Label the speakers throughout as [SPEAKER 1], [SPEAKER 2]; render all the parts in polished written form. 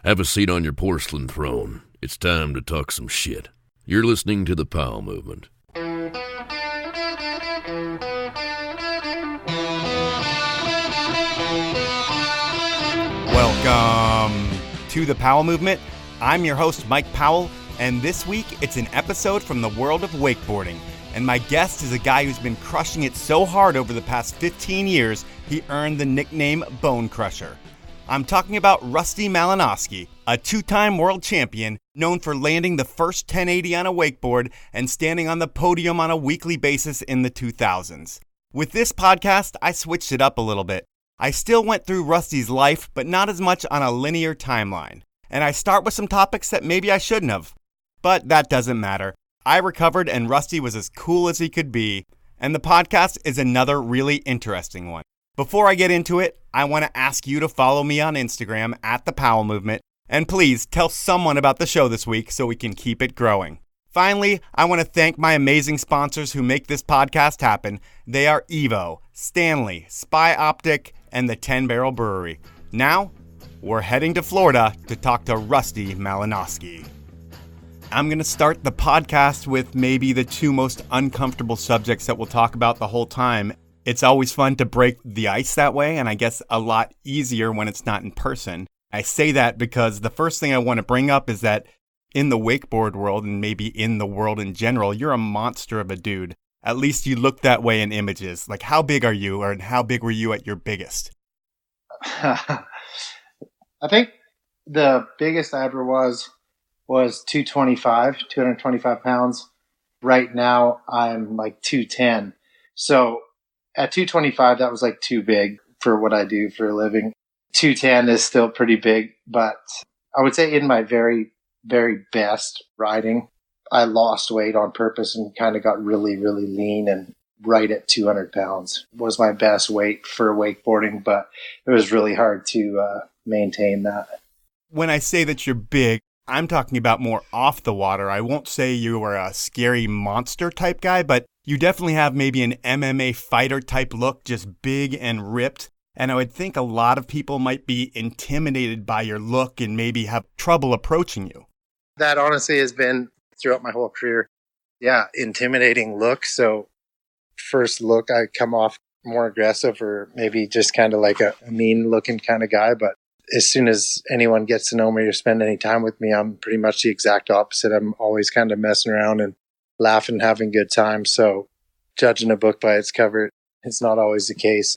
[SPEAKER 1] Have a seat on your porcelain throne. It's time to talk some shit. You're listening to the Powell Movement.
[SPEAKER 2] Welcome to the Powell Movement. I'm your host, Mike Powell, and this week it's an episode from the world of wakeboarding. And my guest is a guy who's been crushing it so hard over the past 15 years, he earned the nickname Bone Crusher. I'm talking about Rusty Malinoski, a two-time world champion known for landing the first 1080 on a wakeboard and standing on the podium on a weekly basis in the 2000s. With this podcast, I switched it up a little bit. I still went through Rusty's life, but not as much on a linear timeline. And I start with some topics that maybe I shouldn't have. But that doesn't matter. I recovered and Rusty was as cool as he could be. And the podcast is another really interesting one. Before I get into it, I want to ask you to follow me on Instagram at The Powell Movement, and please tell someone about the show this week so we can keep it growing. Finally, I want to thank my amazing sponsors who make this podcast happen. They are Evo, Stanley, Spy Optic, and the 10 Barrel Brewery. Now, we're heading to Florida to talk to Rusty Malinoski. I'm going to start the podcast with maybe the two most uncomfortable subjects that we'll talk about the whole time. It's always fun to break the ice that way, and I guess a lot easier when it's not in person. I say that because the first thing I want to bring up is that in the wakeboard world, and maybe in the world in general, you're a monster of a dude. At least you look that way in images. Like, how big are you, or how big were you at your biggest?
[SPEAKER 3] I think the biggest I ever was 225 pounds. Right now, I'm like 210. So at 225, that was like too big for what I do for a living. 210 is still pretty big, but I would say in my very, very best riding, I lost weight on purpose and kind of got really, really lean, and right at 200 pounds was my best weight for wakeboarding, but it was really hard to maintain that.
[SPEAKER 2] When I say that you're big, I'm talking about more off the water. I won't say you were a scary monster type guy, but you definitely have maybe an MMA fighter type look, just big and ripped. And I would think a lot of people might be intimidated by your look and maybe have trouble approaching you.
[SPEAKER 3] That honestly has been throughout my whole career. Yeah, intimidating look. So first look, I come off more aggressive or maybe just kind of like a mean looking kind of guy. But as soon as anyone gets to know me or spend any time with me, I'm pretty much the exact opposite. I'm always kind of messing around and laughing and having a good time. So judging a book by its cover, it's not always the case.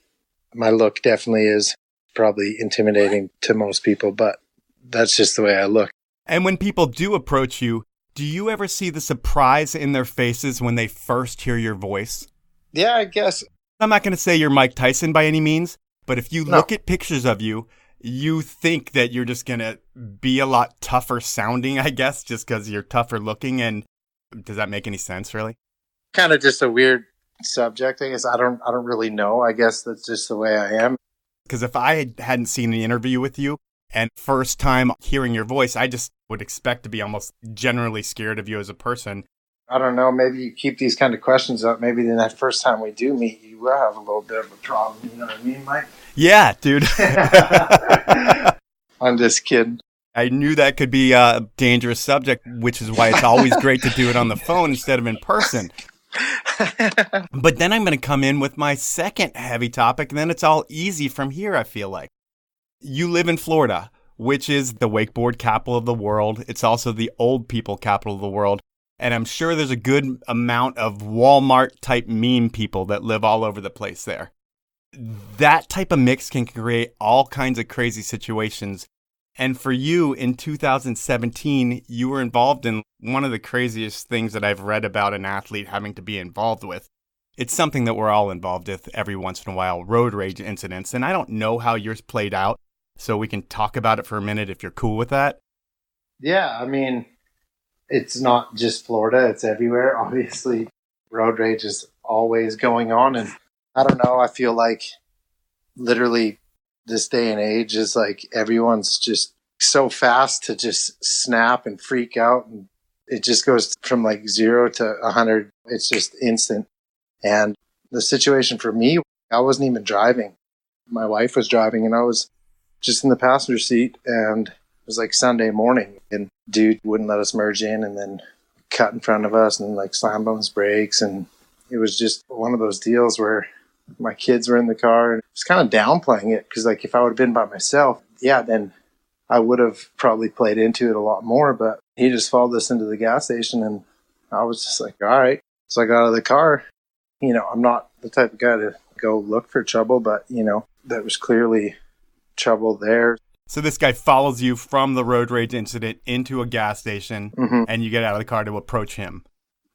[SPEAKER 3] My look definitely is probably intimidating to most people, but that's just the way I look.
[SPEAKER 2] And when people do approach you, do you ever see the surprise in their faces when they first hear your voice?
[SPEAKER 3] Yeah, I guess.
[SPEAKER 2] I'm not going to say you're Mike Tyson by any means, but if you look at pictures of you, you think that you're just going to be a lot tougher sounding, I guess, just because you're tougher looking. And does that make any sense, really?
[SPEAKER 3] Kind of just a weird subject, I guess. I don't really know. I guess that's just the way I am.
[SPEAKER 2] Because if I hadn't seen an interview with you and first time hearing your voice, I just would expect to be almost generally scared of you as a person.
[SPEAKER 3] I don't know. Maybe you keep these kind of questions up. Maybe then that first time we do meet, you will have a little bit of a problem. You know what I mean, Mike?
[SPEAKER 2] Yeah, dude.
[SPEAKER 3] I'm just kidding.
[SPEAKER 2] I knew that could be a dangerous subject, which is why it's always great to do it on the phone instead of in person. But then I'm going to come in with my second heavy topic, and then it's all easy from here, I feel like. You live in Florida, which is the wakeboard capital of the world. It's also the old people capital of the world. And I'm sure there's a good amount of Walmart-type meme people that live all over the place there. That type of mix can create all kinds of crazy situations. And for you, in 2017, you were involved in one of the craziest things that I've read about an athlete having to be involved with. It's something that we're all involved with every once in a while, road rage incidents. And I don't know how yours played out, so we can talk about it for a minute if you're cool with that.
[SPEAKER 3] Yeah, I mean, it's not just Florida, it's everywhere. Obviously, road rage is always going on. And I don't know, I feel like literally this day and age is like everyone's just so fast to just snap and freak out. And it just goes from like 0 to 100. It's just instant. And the situation for me, I wasn't even driving. My wife was driving and I was just in the passenger seat, and was like Sunday morning, and dude wouldn't let us merge in, and then cut in front of us and like slammed on his brakes. And it was just one of those deals where my kids were in the car, and it was kind of downplaying it, because like if I would have been by myself, yeah, then I would have probably played into it a lot more. But he just followed us into the gas station, and I was just like, all right. So I got out of the car. You know, I'm not the type of guy to go look for trouble, but you know, there was clearly trouble there.
[SPEAKER 2] So this guy follows you from the road rage incident into a gas station, and you get out of the car to approach him.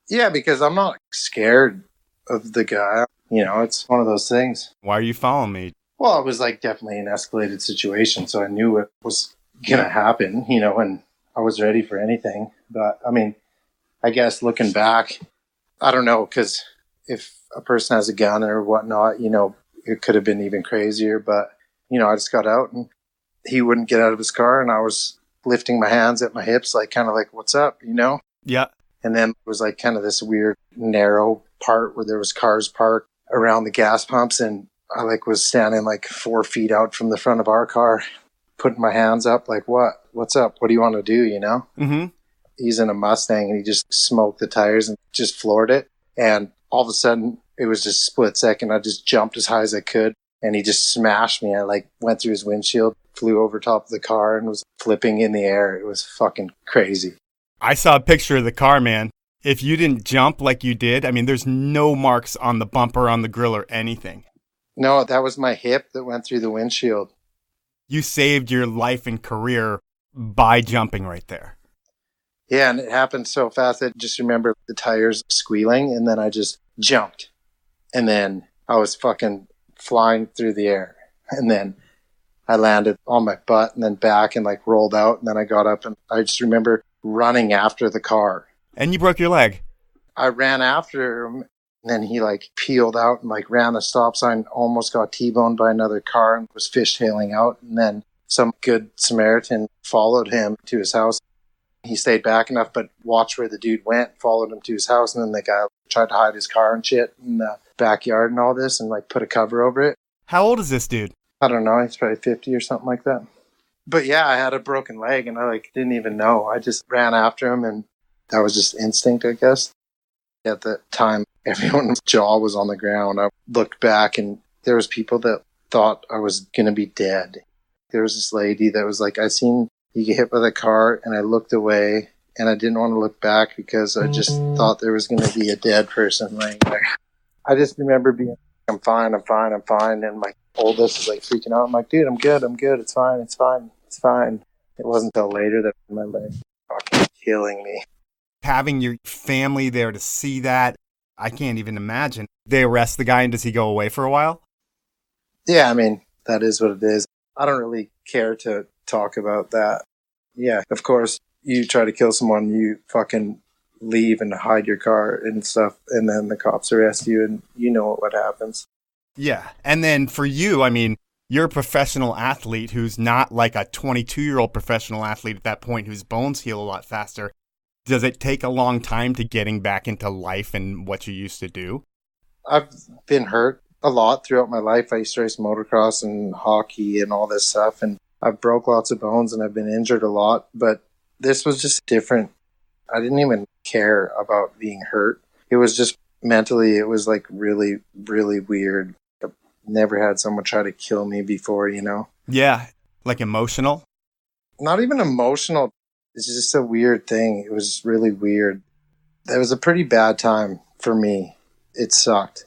[SPEAKER 3] Yeah, because I'm not scared of the guy. You know, it's one of those things.
[SPEAKER 2] Why are you following me?
[SPEAKER 3] Well, it was like definitely an escalated situation, so I knew it was going to happen, you know, and I was ready for anything. But I mean, I guess looking back, I don't know, because if a person has a gun or whatnot, you know, it could have been even crazier. But, you know, I just got out and he wouldn't get out of his car, and I was lifting my hands at my hips, like kind of like, what's up, you know?
[SPEAKER 2] Yeah.
[SPEAKER 3] And then it was like kind of this weird narrow part where there was cars parked around the gas pumps, and I like was standing like 4 feet out from the front of our car, putting my hands up like, what's up? What do you want to do? You know?
[SPEAKER 2] Mm-hmm.
[SPEAKER 3] He's in a Mustang, and he just smoked the tires and just floored it. And all of a sudden it was just a split second. I just jumped as high as I could, and he just smashed me. I like went through his windshield, flew over top of the car, and was flipping in the air. It was fucking crazy.
[SPEAKER 2] I saw a picture of the car, man. If you didn't jump like you did, I mean, there's no marks on the bumper, on the grill, or anything.
[SPEAKER 3] No, that was my hip that went through the windshield.
[SPEAKER 2] You saved your life and career by jumping right there.
[SPEAKER 3] Yeah, and it happened so fast. I just remember the tires squealing, and then I just jumped. And then I was fucking flying through the air. And then I landed on my butt and then back and like rolled out. And then I got up, and I just remember running after the car.
[SPEAKER 2] And you broke your leg.
[SPEAKER 3] I ran after him, and then he like peeled out and like ran the stop sign, almost got T-boned by another car and was fishtailing out. And then some good Samaritan followed him to his house. He stayed back enough, but watched where the dude went, followed him to his house, and then the guy tried to hide his car and shit in the backyard and all this, and like put a cover over it.
[SPEAKER 2] How old is this dude?
[SPEAKER 3] I don't know. He's probably 50 or something like that. But yeah, I had a broken leg, and I like didn't even know. I just ran after him, and that was just instinct, I guess. At the time, everyone's jaw was on the ground. I looked back, and there was people that thought I was going to be dead. There was this lady that was like, I seen you get hit by the car, and I looked away, and I didn't want to look back because I just thought there was going to be a dead person laying there. I just remember being, I'm fine. And my oldest is like freaking out. I'm like, dude, I'm good. It's fine. It wasn't until later that I remember fucking killing me.
[SPEAKER 2] Having your family there to see that, I can't even imagine. They arrest the guy, and does he go away for a while?
[SPEAKER 3] Yeah, I mean, that is what it is. I don't really care to talk about that. Yeah, of course, you try to kill someone, you fucking leave and hide your car and stuff, and then the cops arrest you, and you know what happens.
[SPEAKER 2] Yeah, and then for you, I mean, you're a professional athlete who's not like a 22-year-old professional athlete at that point whose bones heal a lot faster. Does it take a long time to getting back into life and what you used to do?
[SPEAKER 3] I've been hurt a lot throughout my life. I used to race motocross and hockey and all this stuff, and I've broke lots of bones and I've been injured a lot, but this was just different. I didn't even care about being hurt. It was just mentally, it was like really, really weird. I've never had someone try to kill me before, you know?
[SPEAKER 2] Yeah, like emotional?
[SPEAKER 3] Not even emotional. It's just a weird thing. It was really weird. It was a pretty bad time for me. It sucked.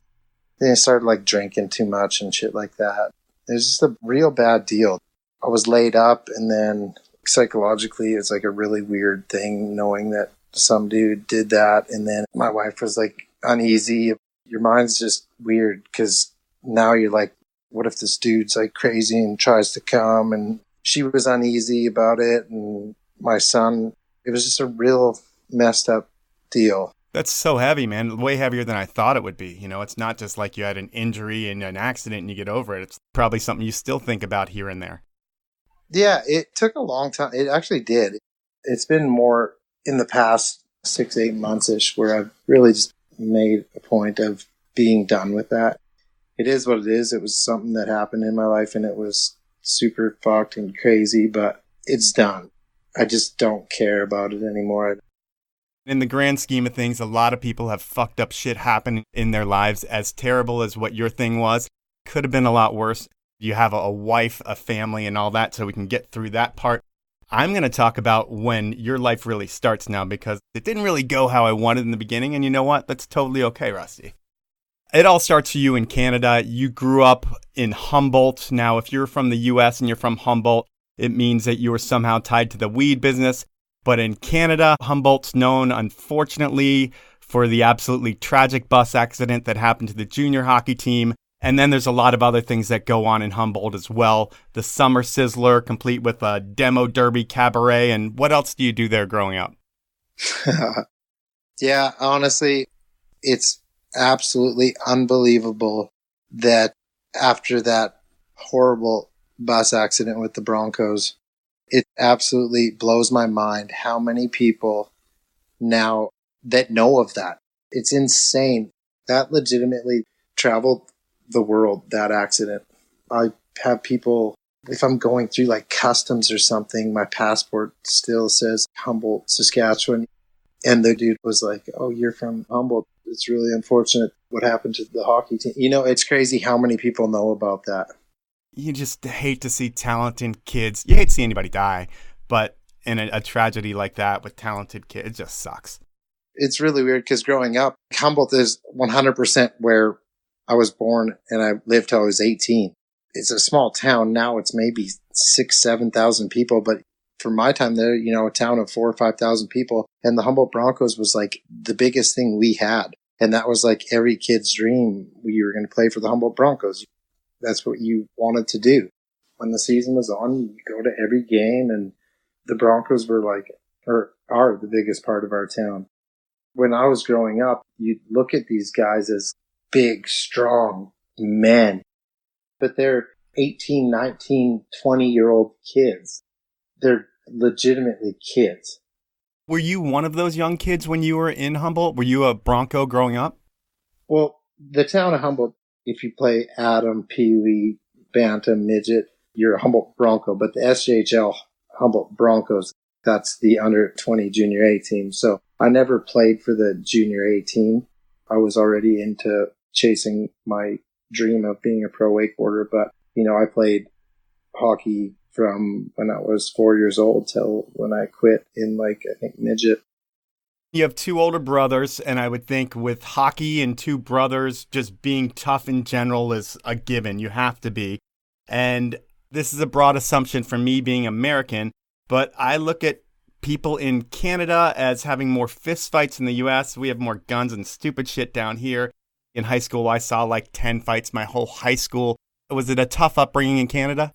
[SPEAKER 3] Then I started like drinking too much and shit like that. It was just a real bad deal. I was laid up, and then psychologically it's like a really weird thing knowing that some dude did that. And then my wife was like uneasy. Your mind's just weird because now you're like, what if this dude's like crazy and tries to come? And she was uneasy about it. And my son, it was just a real messed up deal.
[SPEAKER 2] That's so heavy, man. Way heavier than I thought it would be. You know, it's not just like you had an injury and an accident and you get over it. It's probably something you still think about here and there.
[SPEAKER 3] Yeah, it took a long time. It actually did. It's been more in the past 6-8 months-ish where I've really just made a point of being done with that. It is what it is. It was something that happened in my life, and it was super fucked and crazy, but it's done. I just don't care about it anymore.
[SPEAKER 2] In the grand scheme of things, a lot of people have fucked up shit happen in their lives. As terrible as what your thing was, could have been a lot worse. You have a wife, a family, and all that, so we can get through that part. I'm going to talk about when your life really starts now, because it didn't really go how I wanted in the beginning, and you know what? That's totally okay, Rusty. It all starts for you in Canada. You grew up in Humboldt. Now, if you're from the U.S. and you're from Humboldt, it means that you were somehow tied to the weed business. But in Canada, Humboldt's known, unfortunately, for the absolutely tragic bus accident that happened to the junior hockey team. And then there's a lot of other things that go on in Humboldt as well. The Summer Sizzler, complete with a demo derby cabaret. And what else do you do there growing up?
[SPEAKER 3] Yeah, honestly, it's absolutely unbelievable that after that horrible bus accident with the Broncos, it absolutely blows my mind how many people now that know of that. It's insane. That legitimately traveled the world, that accident. I have people, if I'm going through like customs or something, my passport still says Humboldt, Saskatchewan. And the dude was like, "Oh, you're from Humboldt. It's really unfortunate what happened to the hockey team." You know, it's crazy how many people know about that.
[SPEAKER 2] You just hate to see talented kids. You hate to see anybody die, but in a tragedy like that with talented kids, it just sucks.
[SPEAKER 3] It's really weird because growing up, Humboldt is 100% where I was born and I lived till I was 18. It's a small town. Now it's maybe 6,000, 7,000 people, but for my time there, you know, a town of 4,000 or 5,000 people, and the Humboldt Broncos was like the biggest thing we had. And that was like every kid's dream. We were going to play for the Humboldt Broncos. That's what you wanted to do. When the season was on, you go to every game, and the Broncos were like, or are the biggest part of our town. When I was growing up, you'd look at these guys as big, strong men, but they're 18, 19, 20-year-old kids. They're legitimately kids.
[SPEAKER 2] Were you one of those young kids when you were in Humboldt? Were you a Bronco growing up?
[SPEAKER 3] Well, the town of Humboldt, if you play Atom, Pee-wee, Bantam, Midget, you're a Humboldt Bronco. But the SJHL Humboldt Broncos, that's the under 20 junior A team. So I never played for the junior A team. I was already into chasing my dream of being a pro wakeboarder. But, you know, I played hockey from when I was 4 years old till when I quit in like, I think, midget.
[SPEAKER 2] You have two older brothers, and I would think with hockey and two brothers, just being tough in general is a given. You have to be. And this is a broad assumption from me being American, but I look at people in Canada as having more fist fights in the U.S. We have more guns and stupid shit down here. In high school, I saw like 10 fights my whole high school. Was it a tough upbringing in Canada?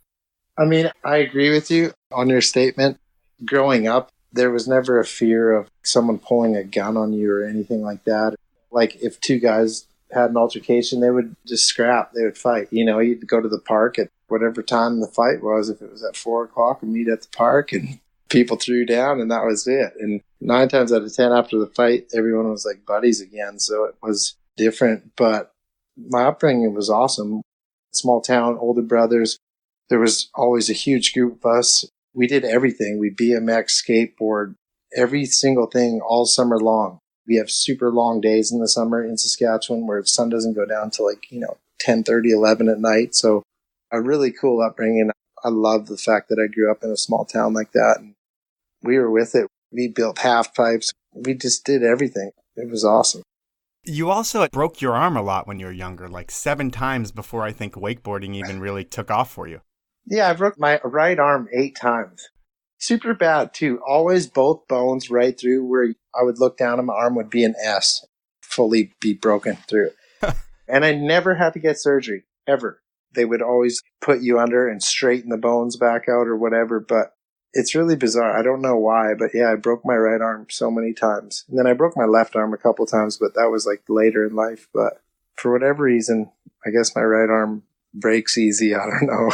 [SPEAKER 3] I mean, I agree with you on your statement. Growing up, there was never a fear of someone pulling a gun on you or anything like that. Like if two guys had an altercation, they would just scrap. They would fight. You know, you'd go to the park at whatever time the fight was. If it was at 4 o'clock, and meet at the park, and people threw down, and that was it. And 9 times out of 10 after the fight, everyone was like buddies again. So it was different. But my upbringing was awesome. Small town, older brothers. There was always a huge group of us. We did everything. We BMX, skateboard, every single thing all summer long. We have super long days in the summer in Saskatchewan where the sun doesn't go down till 10:30, 11 at night. So a really cool upbringing. I love the fact that I grew up in a small town like that. And we were with it. We built half pipes. We just did everything. It was awesome.
[SPEAKER 2] You also broke your arm a lot when you were younger, like 7 times before I think wakeboarding even really took off for you.
[SPEAKER 3] Yeah, I broke my right arm 8 times. Super bad, too. Always both bones right through where I would look down and my arm would be an S, fully be broken through. And I never had to get surgery, ever. They would always put you under and straighten the bones back out or whatever. But it's really bizarre. I don't know why, but yeah, I broke my right arm so many times. And then I broke my left arm a couple times, but that was like later in life. But for whatever reason, I guess my right arm breaks easy. I don't know.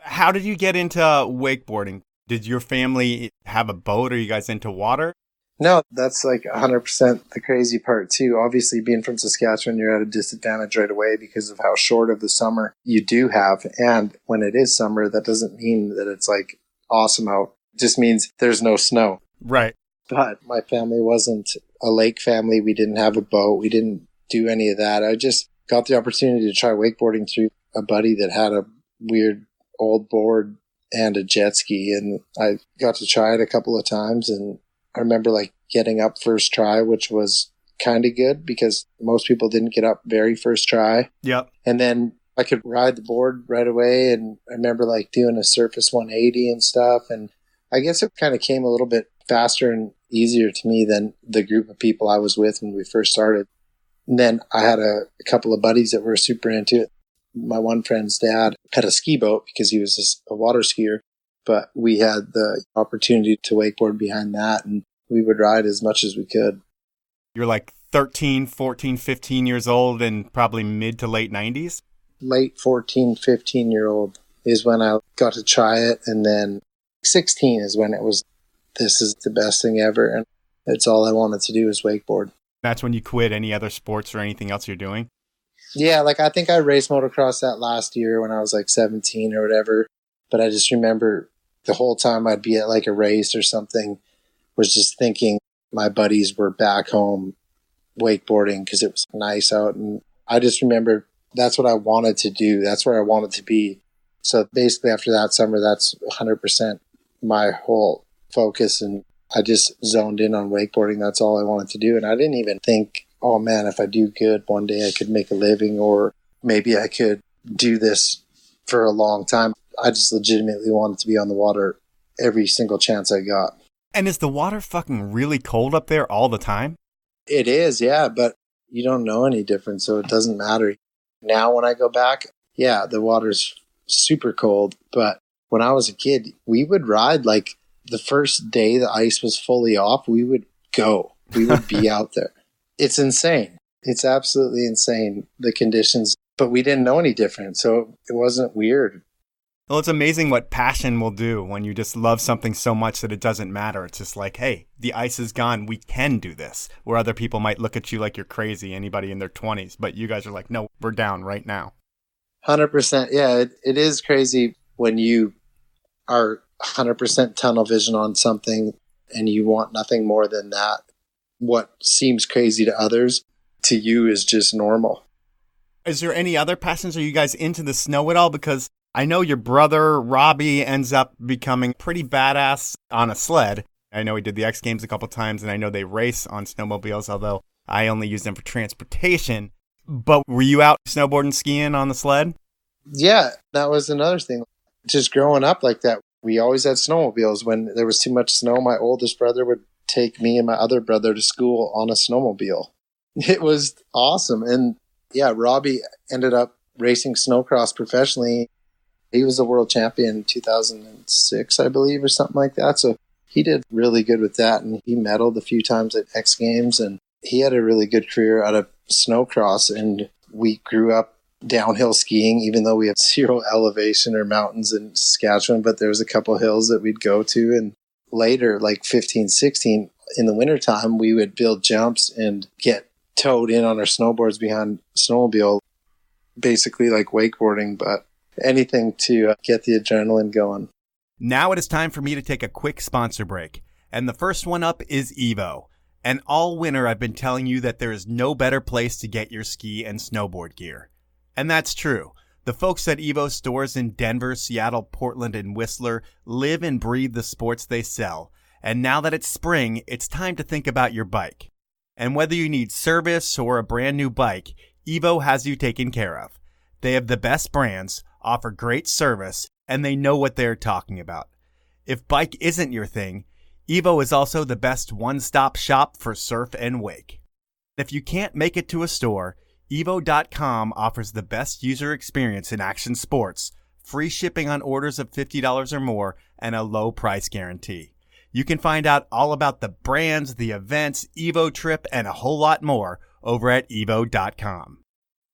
[SPEAKER 2] How did you get into wakeboarding? Did your family have a boat? Are you guys into water?
[SPEAKER 3] No, that's like 100% the crazy part too. Obviously, being from Saskatchewan, you're at a disadvantage right away because of how short of the summer you do have. And when it is summer, that doesn't mean that it's like awesome out. Just means there's no snow.
[SPEAKER 2] Right.
[SPEAKER 3] But my family wasn't a lake family. We didn't have a boat. We didn't do any of that. I just got the opportunity to try wakeboarding through a buddy that had a weird old board and a jet ski. And I got to try it a couple of times. And I remember like getting up first try, which was kind of good because most people didn't get up very first try.
[SPEAKER 2] Yep.
[SPEAKER 3] And then I could ride the board right away. And I remember like doing a surface 180 and stuff. And I guess it kind of came a little bit faster and easier to me than the group of people I was with when we first started. And then I had a couple of buddies that were super into it. My one friend's dad had a ski boat because he was a water skier, but we had the opportunity to wakeboard behind that, and we would ride as much as we could.
[SPEAKER 2] You're like 13, 14, 15 years old and probably mid to late 90s?
[SPEAKER 3] Late 14, 15-year-old is when I got to try it, and then 16 is when it was, this is the best thing ever, and it's all I wanted to do is wakeboard.
[SPEAKER 2] That's when you quit any other sports or anything else you're doing?
[SPEAKER 3] Yeah, like I think I raced motocross that last year when I was like 17 or whatever. But I just remember the whole time I'd be at like a race or something, was just thinking my buddies were back home wakeboarding because it was nice out. And I just remember that's what I wanted to do. That's where I wanted to be. So basically after that summer, that's 100% my whole focus. And I just zoned in on wakeboarding. That's all I wanted to do. And I didn't even think, oh man, if I do good, one day I could make a living, or maybe I could do this for a long time. I just legitimately wanted to be on the water every single chance I got.
[SPEAKER 2] And is the water fucking really cold up there all the time?
[SPEAKER 3] It is, yeah, but you don't know any different, so it doesn't matter. Now when I go back, yeah, the water's super cold, but when I was a kid, we would ride like the first day the ice was fully off, we would go. We would be out there. It's insane. It's absolutely insane, the conditions. But we didn't know any different, so it wasn't weird.
[SPEAKER 2] Well, it's amazing what passion will do when you just love something so much that it doesn't matter. It's just like, hey, the ice is gone. We can do this. Where other people might look at you like you're crazy, anybody in their 20s. But you guys are like, no, we're down right now.
[SPEAKER 3] 100%. Yeah, it is crazy when you are 100% tunnel vision on something and you want nothing more than that. What seems crazy to others, to you is just normal.
[SPEAKER 2] Is there any other passions? Are you guys into the snow at all? Because I know your brother, Robbie, ends up becoming pretty badass on a sled. I know he did the X Games a couple times, and I know they race on snowmobiles, although I only use them for transportation. But were you out snowboarding, skiing on the sled?
[SPEAKER 3] Yeah, that was another thing. Just growing up like that, we always had snowmobiles. When there was too much snow, my oldest brother would take me and my other brother to school on a snowmobile. It was awesome. And yeah, Robbie ended up racing snowcross professionally. He was a world champion in 2006, I believe, or something like that. So he did really good with that. And he medaled a few times at X Games. And he had a really good career out of snowcross. And we grew up downhill skiing, even though we have zero elevation or mountains in Saskatchewan. But there was a couple hills that we'd go to. And later, like 15, 16, in the wintertime, we would build jumps and get towed in on our snowboards behind snowmobile, basically like wakeboarding, but anything to get the adrenaline going.
[SPEAKER 2] Now it is time for me to take a quick sponsor break. And the first one up is Evo. And all winter I've been telling you that there is no better place to get your ski and snowboard gear. And that's true. The folks at Evo stores in Denver, Seattle, Portland, and Whistler live and breathe the sports they sell. And now that it's spring, it's time to think about your bike. And whether you need service or a brand new bike, Evo has you taken care of. They have the best brands, offer great service, and they know what they're talking about. If bike isn't your thing, Evo is also the best one-stop shop for surf and wake. If you can't make it to a store, Evo.com offers the best user experience in action sports, free shipping on orders of $50 or more, and a low price guarantee. You can find out all about the brands, the events, Evo Trip, and a whole lot more over at Evo.com.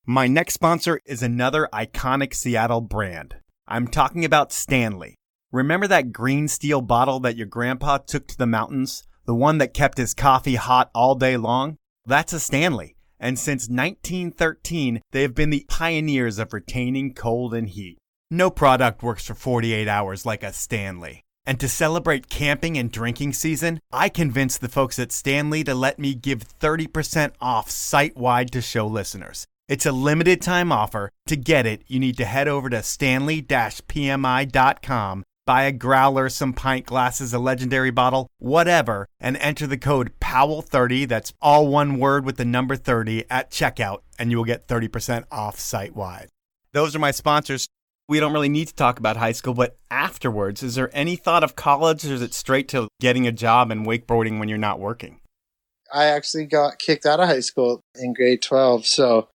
[SPEAKER 2] My next sponsor is another iconic Seattle brand. I'm talking about Stanley. Remember that green steel bottle that your grandpa took to the mountains? The one that kept his coffee hot all day long? That's a Stanley. And since 1913, they have been the pioneers of retaining cold and heat. No product works for 48 hours like a Stanley. And to celebrate camping and drinking season, I convinced the folks at Stanley to let me give 30% off site-wide to show listeners. It's a limited time offer. To get it, you need to head over to stanley-pmi.com, buy a growler, some pint glasses, a legendary bottle, whatever, and enter the code POWEL30, that's all one word with the number 30, at checkout, and you will get 30% off site-wide. Those are my sponsors. We don't really need to talk about high school, but afterwards, is there any thought of college, or is it straight to getting a job in wakeboarding when you're not working?
[SPEAKER 3] I actually got kicked out of high school in grade 12, so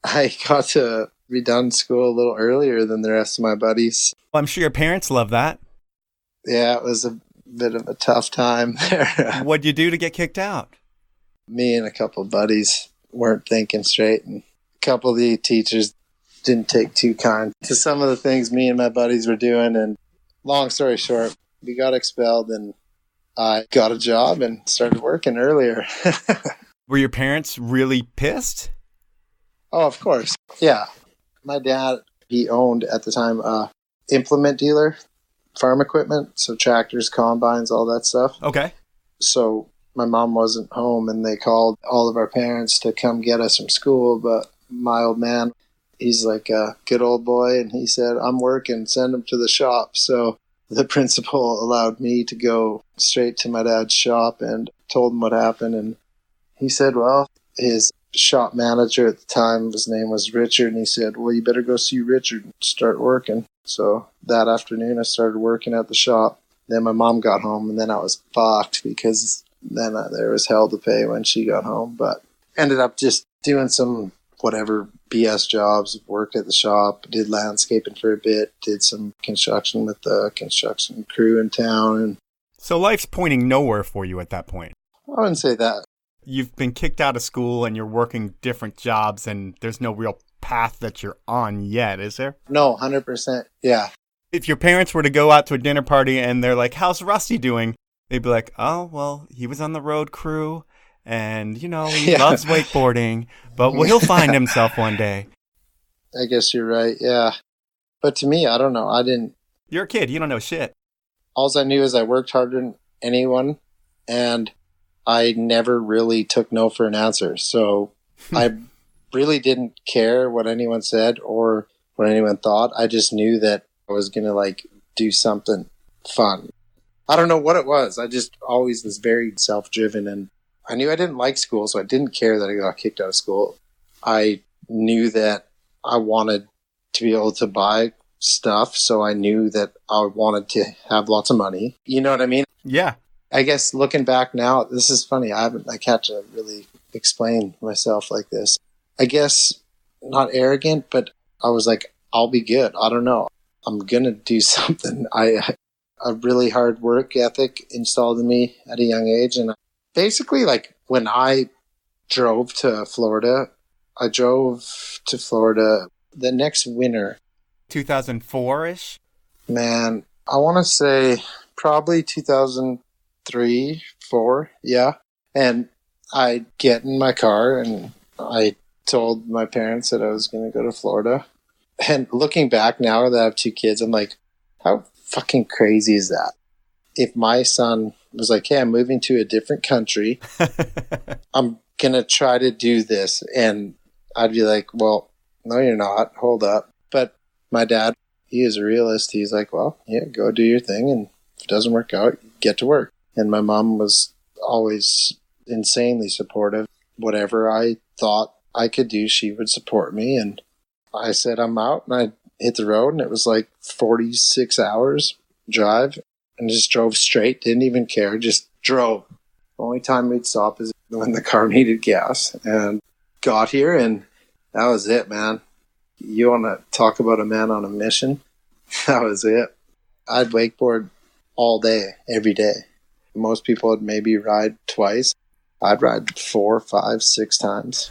[SPEAKER 3] I got to be done school a little earlier than the rest of my buddies.
[SPEAKER 2] Well, I'm sure your parents love that.
[SPEAKER 3] Yeah, it was a bit of a tough time there.
[SPEAKER 2] What'd you do to get kicked out?
[SPEAKER 3] Me and a couple of buddies weren't thinking straight, and a couple of the teachers didn't take too kind to some of the things me and my buddies were doing. And long story short, we got expelled, and I got a job and started working earlier.
[SPEAKER 2] Were your parents really pissed?
[SPEAKER 3] Oh, of course. Yeah. My dad, he owned at the time a implement dealer, farm equipment, so tractors, combines, all that stuff.
[SPEAKER 2] Okay.
[SPEAKER 3] So my mom wasn't home, and they called all of our parents to come get us from school, but my old man, he's like a good old boy, and he said, I'm working, send him to the shop. So the principal allowed me to go straight to my dad's shop and told him what happened. And he said, well, his shop manager at the time, his name was Richard, and he said, well, you better go see Richard and start working. So that afternoon I started working at the shop. Then my mom got home, and then I was fucked because then there was hell to pay when she got home. But ended up just doing some whatever BS jobs, worked at the shop, did landscaping for a bit, did some construction with the construction crew in town. And
[SPEAKER 2] so life's pointing nowhere for you at that point.
[SPEAKER 3] I wouldn't say that.
[SPEAKER 2] You've been kicked out of school and you're working different jobs, and there's no real path that you're on yet, is there?
[SPEAKER 3] No, 100%. Yeah.
[SPEAKER 2] If your parents were to go out to a dinner party and they're like, how's Rusty doing? They'd be like, oh, well, he was on the road crew. And, he loves wakeboarding, but he'll find himself one day.
[SPEAKER 3] I guess you're right, yeah. But to me, I don't know.
[SPEAKER 2] You're a kid. You don't know shit.
[SPEAKER 3] All I knew is I worked harder than anyone, and I never really took no for an answer. So I really didn't care what anyone said or what anyone thought. I just knew that I was going to, do something fun. I don't know what it was. I just always was very self-driven, and I knew I didn't like school, so I didn't care that I got kicked out of school. I knew that I wanted to be able to buy stuff, so I knew that I wanted to have lots of money. You know what I mean?
[SPEAKER 2] Yeah.
[SPEAKER 3] I guess looking back now, this is funny. I had to really explain myself like this. I guess not arrogant, but I was like, I'll be good. I don't know. I'm going to do something. A really hard work ethic installed in me at a young age, and basically, when I drove to Florida, the next winter.
[SPEAKER 2] 2004-ish?
[SPEAKER 3] Man, I want to say probably 2003, 4, yeah. And I get in my car, and I told my parents that I was going to go to Florida. And looking back now that I have 2 kids, I'm like, how fucking crazy is that? If my son was like, hey, I'm moving to a different country, I'm going to try to do this. And I'd be like, well, no, you're not. Hold up. But my dad, he is a realist. He's like, well, yeah, go do your thing. And if it doesn't work out, get to work. And my mom was always insanely supportive. Whatever I thought I could do, she would support me. And I said, I'm out. And I hit the road, and it was 46 hours drive. And just drove straight, didn't even care, just drove. The only time we'd stop is when the car needed gas. And got here, and that was it, man. You want to talk about a man on a mission? That was it. I'd wakeboard all day, every day. Most people would maybe ride twice. I'd ride 4, 5, 6 times.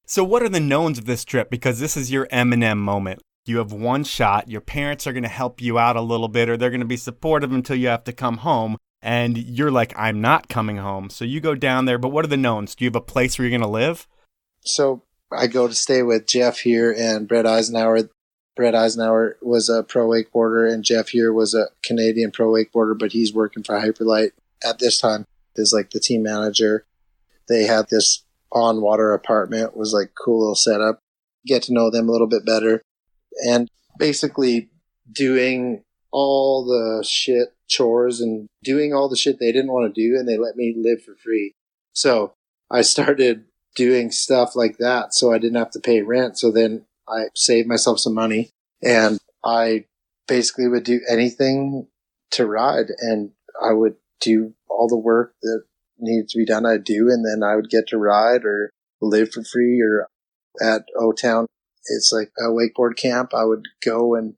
[SPEAKER 2] So what are the knowns of this trip? Because this is your Eminem moment. You have one shot. Your parents are going to help you out a little bit, or they're going to be supportive until you have to come home. And you're like, I'm not coming home. So you go down there. But what are the knowns? Do you have a place where you're going to live?
[SPEAKER 3] So I go to stay with Jeff here and Brett Eisenhower. Brett Eisenhower was a pro wakeboarder, and Jeff here was a Canadian pro wakeboarder, but he's working for Hyperlight at this time as like the team manager. They had this on-water apartment, was like cool little setup. Get to know them a little bit better. And basically doing all the shit chores and doing all the shit they didn't want to do, and they let me live for free. So I started doing stuff like that so I didn't have to pay rent. So then I saved myself some money, and I basically would do anything to ride, and I would do all the work that needed to be done. I'd do, and then I would get to ride or live for free. Or at O-Town, it's like a wakeboard camp. I would go and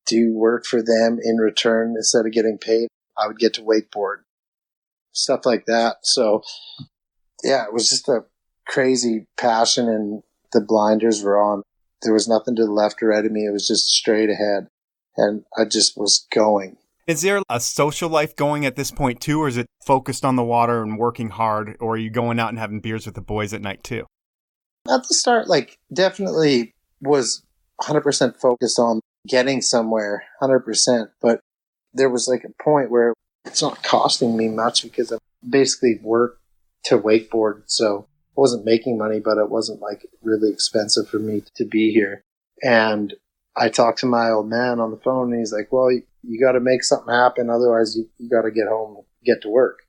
[SPEAKER 3] do work for them in return. Instead of getting paid, I would get to wakeboard, stuff like that. So yeah, it was just a crazy passion, and the blinders were on. There was nothing to the left or right of me. It was just straight ahead, and I just was going.
[SPEAKER 2] Is there a social life going at this point too, or is it focused on the water and working hard, or are you going out and having beers with the boys at night too?
[SPEAKER 3] At the start, like, definitely was 100% focused on getting somewhere, 100%. But there was like a point where it's not costing me much because I basically worked to wakeboard. So I wasn't making money, but it wasn't like really expensive for me to be here. And I talked to my old man on the phone, and he's like, well, you got to make something happen. Otherwise, you got to get home and get to work.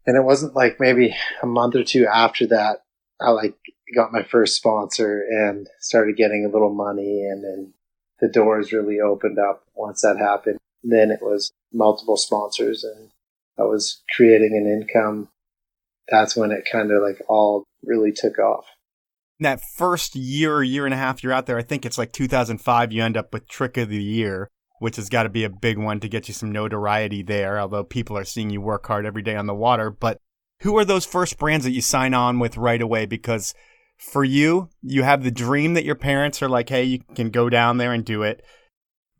[SPEAKER 3] And it wasn't like maybe a month or two after that, I like got my first sponsor and started getting a little money. And then the doors really opened up once that happened. Then it was multiple sponsors, and I was creating an income. That's when it kind of like all really took off.
[SPEAKER 2] That first year and a half you're out there, I think it's like 2005, you end up with Trick of the Year, which has got to be a big one to get you some notoriety there, although people are seeing you work hard every day on the water. But who are those first brands that you sign on with right away? Because for you, you have the dream that your parents are like, hey, you can go down there and do it.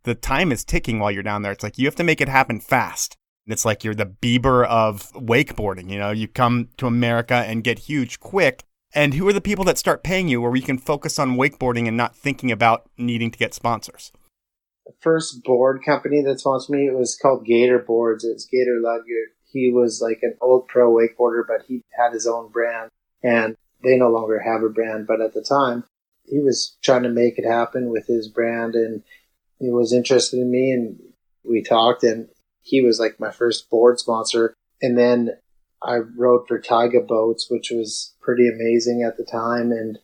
[SPEAKER 2] The time is ticking while you're down there. It's like you have to make it happen fast. And it's like you're the Bieber of wakeboarding. You know, you come to America and get huge quick. And who are the people that start paying you where you can focus on wakeboarding and not thinking about needing to get sponsors?
[SPEAKER 3] The first board company that sponsored me, it was called Gator Boards. It's Gator Ludger. He was like an old pro wakeboarder, but he had his own brand, and they no longer have a brand. But at the time, he was trying to make it happen with his brand, and he was interested in me, and we talked, and he was like my first board sponsor. And then I rode for Taiga Boats, which was pretty amazing at the time. And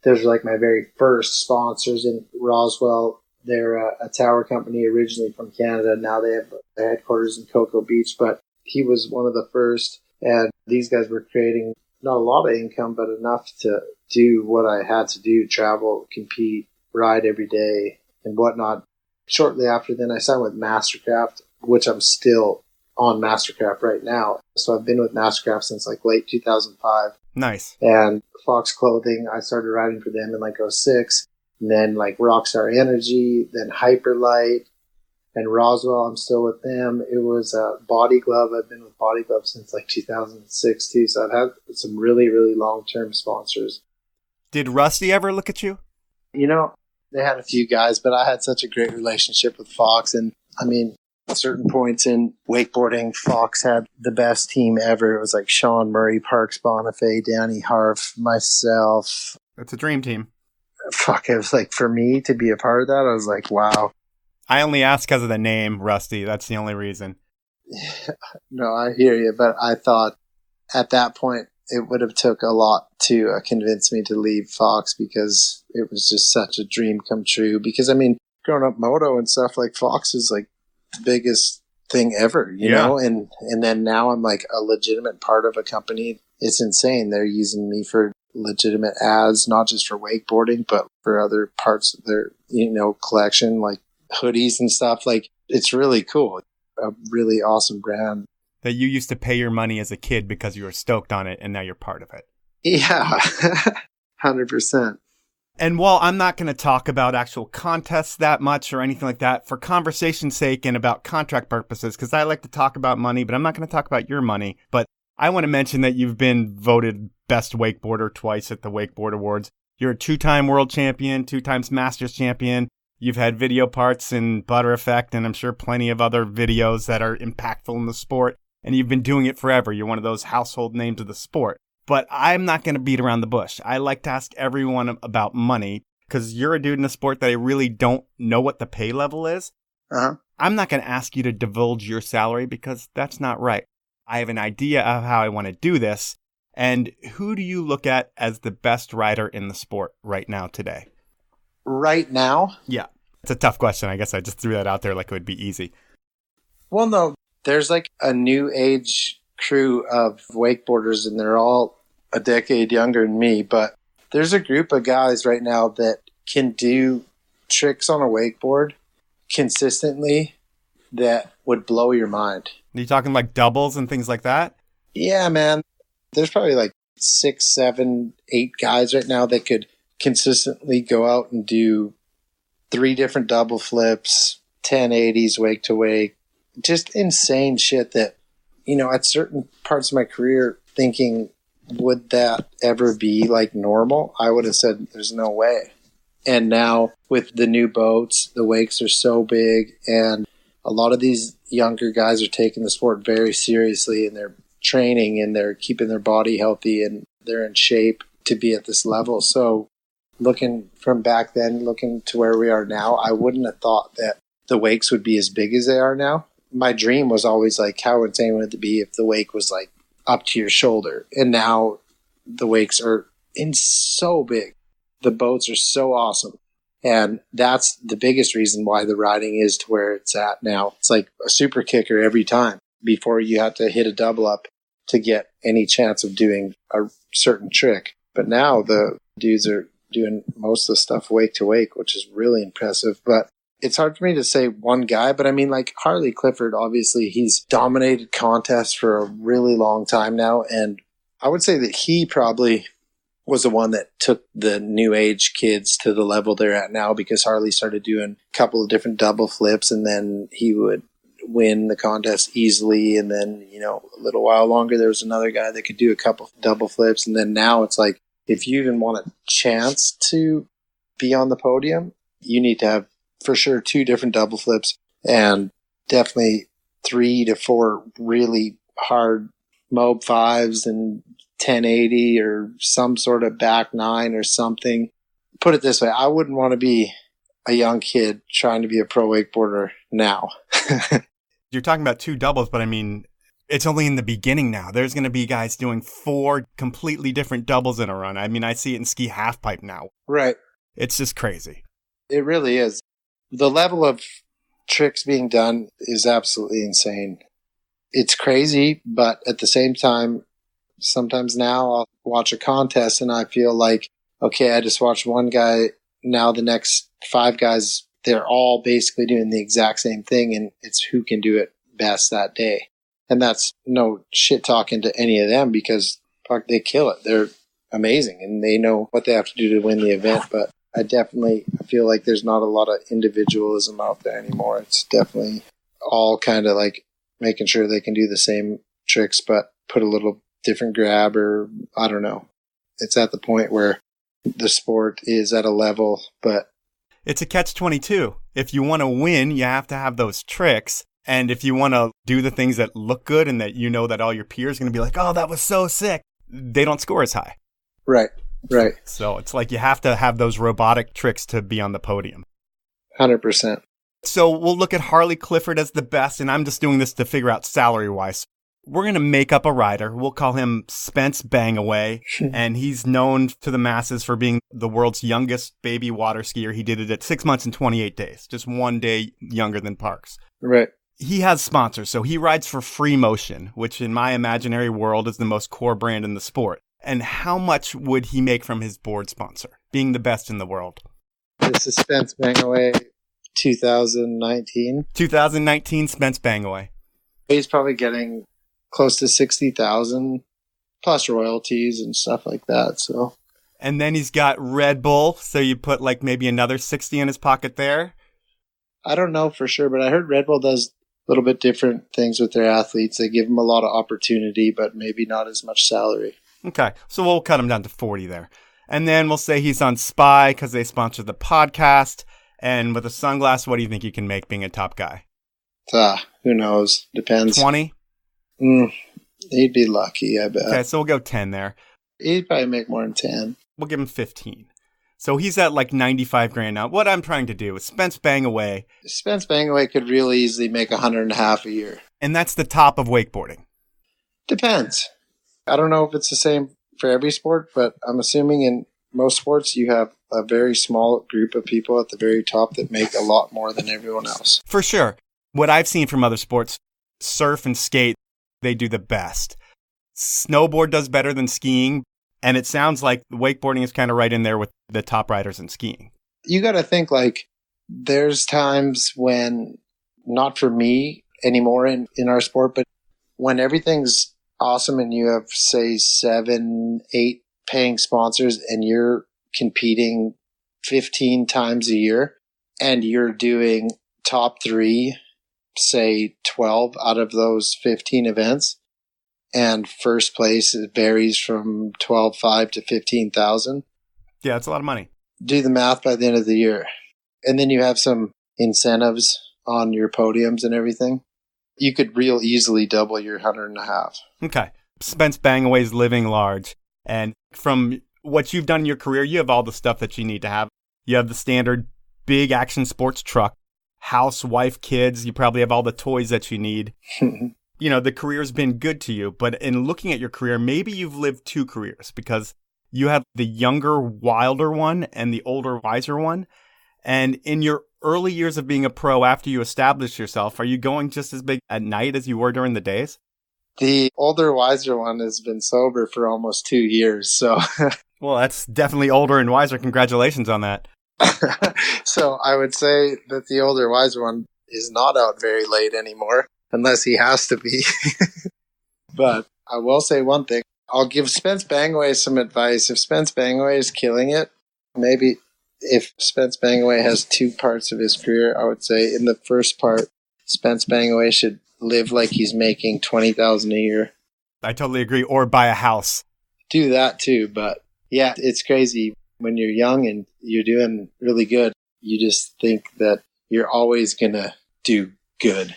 [SPEAKER 3] those were like my very first sponsors in Roswell. They're a tower company originally from Canada. Now they have their headquarters in Cocoa Beach, but he was one of the first. And these guys were creating not a lot of income, but enough to do what I had to do, travel, compete, ride every day and whatnot. Shortly after then, I signed with Mastercraft, which I'm still on Mastercraft right now. So I've been with Mastercraft since like late 2005.
[SPEAKER 2] Nice.
[SPEAKER 3] And Fox Clothing, I started riding for them in like 06. And then like Rockstar Energy, then Hyperlight, and Roswell, I'm still with them. It was Body Glove. I've been with Body Glove since like 2006 too. So I've had some really, really long-term sponsors.
[SPEAKER 2] Did Rusty ever look at you?
[SPEAKER 3] You know, they had a few guys, but I had such a great relationship with Fox. And I mean, at certain points in wakeboarding, Fox had the best team ever. It was like Sean Murray, Parks Bonifay, Danny Harf, myself.
[SPEAKER 2] It's a dream team.
[SPEAKER 3] Fuck, it was like, for me to be a part of that, I was like, wow.
[SPEAKER 2] I only asked because of the name, Rusty. That's the only reason.
[SPEAKER 3] No, I hear you, but I thought at that point it would have took a lot to convince me to leave Fox, because it was just such a dream come true. Because I mean, growing up moto and stuff, like Fox is like the biggest thing ever, you know? And then now I'm like a legitimate part of a company. It's insane. They're using me for legitimate ads, not just for wakeboarding, but for other parts of their, you know, collection, like hoodies and stuff. Like, it's really cool. A really awesome brand.
[SPEAKER 2] That you used to pay your money as a kid because you were stoked on it, and now you're part of it.
[SPEAKER 3] Yeah, 100%.
[SPEAKER 2] And while I'm not going to talk about actual contests that much or anything like that, for conversation's sake and about contract purposes, because I like to talk about money, but I'm not going to talk about your money. But I want to mention that you've been voted best wakeboarder twice at the Wakeboard Awards. You're a 2-time world champion, 2 times Masters champion. You've had video parts in Butter Effect, and I'm sure plenty of other videos that are impactful in the sport. And you've been doing it forever. You're one of those household names of the sport. But I'm not going to beat around the bush. I like to ask everyone about money because you're a dude in the sport that I really don't know what the pay level is. I'm not going to ask you to divulge your salary because that's not right. I have an idea of how I want to do this. And who do you look at as the best rider in the sport right now today?
[SPEAKER 3] Right now?
[SPEAKER 2] Yeah. It's a tough question. I guess I just threw that out there like it would be easy.
[SPEAKER 3] Well, no. There's like a new age crew of wakeboarders, and they're all a decade younger than me. But there's a group of guys right now that can do tricks on a wakeboard consistently that would blow your mind.
[SPEAKER 2] Are you talking like doubles and things like that?
[SPEAKER 3] Yeah, man. There's probably like 6, 7, 8 guys right now that could consistently go out and do 3 different double flips, 1080s wake to wake, just insane shit that, at certain parts of my career thinking, would that ever be like normal? I would have said there's no way. And now with the new boats, the wakes are so big, and a lot of these younger guys are taking the sport very seriously, and they're training and they're keeping their body healthy and they're in shape to be at this level. So looking from back then, looking to where we are now, I wouldn't have thought that the wakes would be as big as they are now. My dream was always like, how insane would it be if the wake was like up to your shoulder? And now the wakes are so big. The boats are so awesome. And that's the biggest reason why the riding is to where it's at now. It's like a super kicker every time. Before you have to hit a double up to get any chance of doing a certain trick. But now the dudes are doing most of the stuff wake to wake, which is really impressive. But it's hard for me to say one guy, but I mean, like Harley Clifford, obviously he's dominated contests for a really long time now. And I would say that he probably was the one that took the new age kids to the level they're at now, because Harley started doing a couple of different double flips, and then he would win the contest easily. And then, a little while longer, there was another guy that could do a couple double flips. And then now it's like, if you even want a chance to be on the podium, you need to have for sure 2 different double flips and definitely 3 to 4 really hard Mob 5s and 1080 or some sort of back 9 or something. Put it this way, I wouldn't want to be a young kid trying to be a pro wakeboarder now.
[SPEAKER 2] You're talking about 2 doubles, but I mean, it's only in the beginning now. There's going to be guys doing 4 completely different doubles in a run. I mean, I see it in ski halfpipe now.
[SPEAKER 3] Right.
[SPEAKER 2] It's just crazy.
[SPEAKER 3] It really is. The level of tricks being done is absolutely insane. It's crazy, but at the same time, sometimes now I'll watch a contest and I feel like, okay, I just watched one guy. Now the next 5 guys, they're all basically doing the exact same thing, and it's who can do it best that day. And that's no shit talking to any of them, because fuck, they kill it. They're amazing and they know what they have to do to win the event. But I feel like there's not a lot of individualism out there anymore. It's definitely all kind of like making sure they can do the same tricks, but put a little different grab, or I don't know. It's at the point where the sport is at a level, but
[SPEAKER 2] it's a catch-22. If you want to win, you have to have those tricks. And if you want to do the things that look good and that that all your peers are going to be like, oh, that was so sick, they don't score as high.
[SPEAKER 3] Right.
[SPEAKER 2] So it's like you have to have those robotic tricks to be on the podium.
[SPEAKER 3] 100%.
[SPEAKER 2] So we'll look at Harley Clifford as the best, and I'm just doing this to figure out salary-wise. We're going to make up a rider. We'll call him Spence Bangaway, and he's known to the masses for being the world's youngest baby water skier. He did it at 6 months and 28 days, just 1 day younger than Parks.
[SPEAKER 3] Right.
[SPEAKER 2] He has sponsors, so he rides for Free Motion, which in my imaginary world is the most core brand in the sport. And how much would he make from his board sponsor, being the best in the world?
[SPEAKER 3] This is Spence Bangaway 2019.
[SPEAKER 2] 2019 Spence Bangaway.
[SPEAKER 3] He's probably getting close to 60,000 plus royalties and stuff like that. So,
[SPEAKER 2] and then he's got Red Bull, so you put like maybe another 60 in his pocket there.
[SPEAKER 3] I don't know for sure, but I heard Red Bull does a little bit different things with their athletes. They give them a lot of opportunity, but maybe not as much salary.
[SPEAKER 2] Okay, so we'll cut him down to 40 there. And then we'll say he's on Spy because they sponsor the podcast. And with a sunglass, what do you think you can make being a top guy?
[SPEAKER 3] Who knows? Depends.
[SPEAKER 2] 20?
[SPEAKER 3] He'd be lucky, I bet.
[SPEAKER 2] Okay, so we'll go 10 there.
[SPEAKER 3] He'd probably make more than 10.
[SPEAKER 2] We'll give him 15. So he's at like 95 grand now. What I'm trying to do is Spence Bangaway.
[SPEAKER 3] Spence Bangaway could really easily make 100.5 a year.
[SPEAKER 2] And that's the top of wakeboarding.
[SPEAKER 3] Depends. I don't know if it's the same for every sport, but I'm assuming in most sports you have a very small group of people at the very top that make a lot more than everyone else.
[SPEAKER 2] For sure. What I've seen from other sports, surf and skate, they do the best. Snowboard does better than skiing. And it sounds like wakeboarding is kind of right in there with the top riders in skiing.
[SPEAKER 3] You got to think like there's times when, not for me anymore in our sport, but when everything's awesome and you have, say, 7, 8 paying sponsors and you're competing 15 times a year and you're doing top 3, say 12 out of those 15 events. And first place varies from 12,500 to 15,000.
[SPEAKER 2] Yeah, it's a lot of money.
[SPEAKER 3] Do the math by the end of the year. And then you have some incentives on your podiums and everything. You could real easily double your 100.5.
[SPEAKER 2] Okay. Spence Bangaway's living large. And from what you've done in your career, you have all the stuff that you need to have. You have the standard big action sports truck, house, wife, kids. You probably have all the toys that you need. You know, the career's been good to you, but in looking at your career, maybe you've lived 2 careers because you had the younger, wilder one and the older, wiser one. And in your early years of being a pro, after you established yourself, are you going just as big at night as you were during the days?
[SPEAKER 3] The older, wiser one has been sober for almost 2 years. So,
[SPEAKER 2] well, that's definitely older and wiser. Congratulations on that.
[SPEAKER 3] So I would say that the older, wiser one is not out very late anymore. Unless he has to be. But I will say one thing. I'll give Spence Bangaway some advice. If Spence Bangaway is killing it, maybe if Spence Bangaway has 2 parts of his career, I would say in the first part, Spence Bangaway should live like he's making $20,000 a year.
[SPEAKER 2] I totally agree. Or buy a house.
[SPEAKER 3] Do that too. But yeah, it's crazy. When you're young and you're doing really good, you just think that you're always going to do good.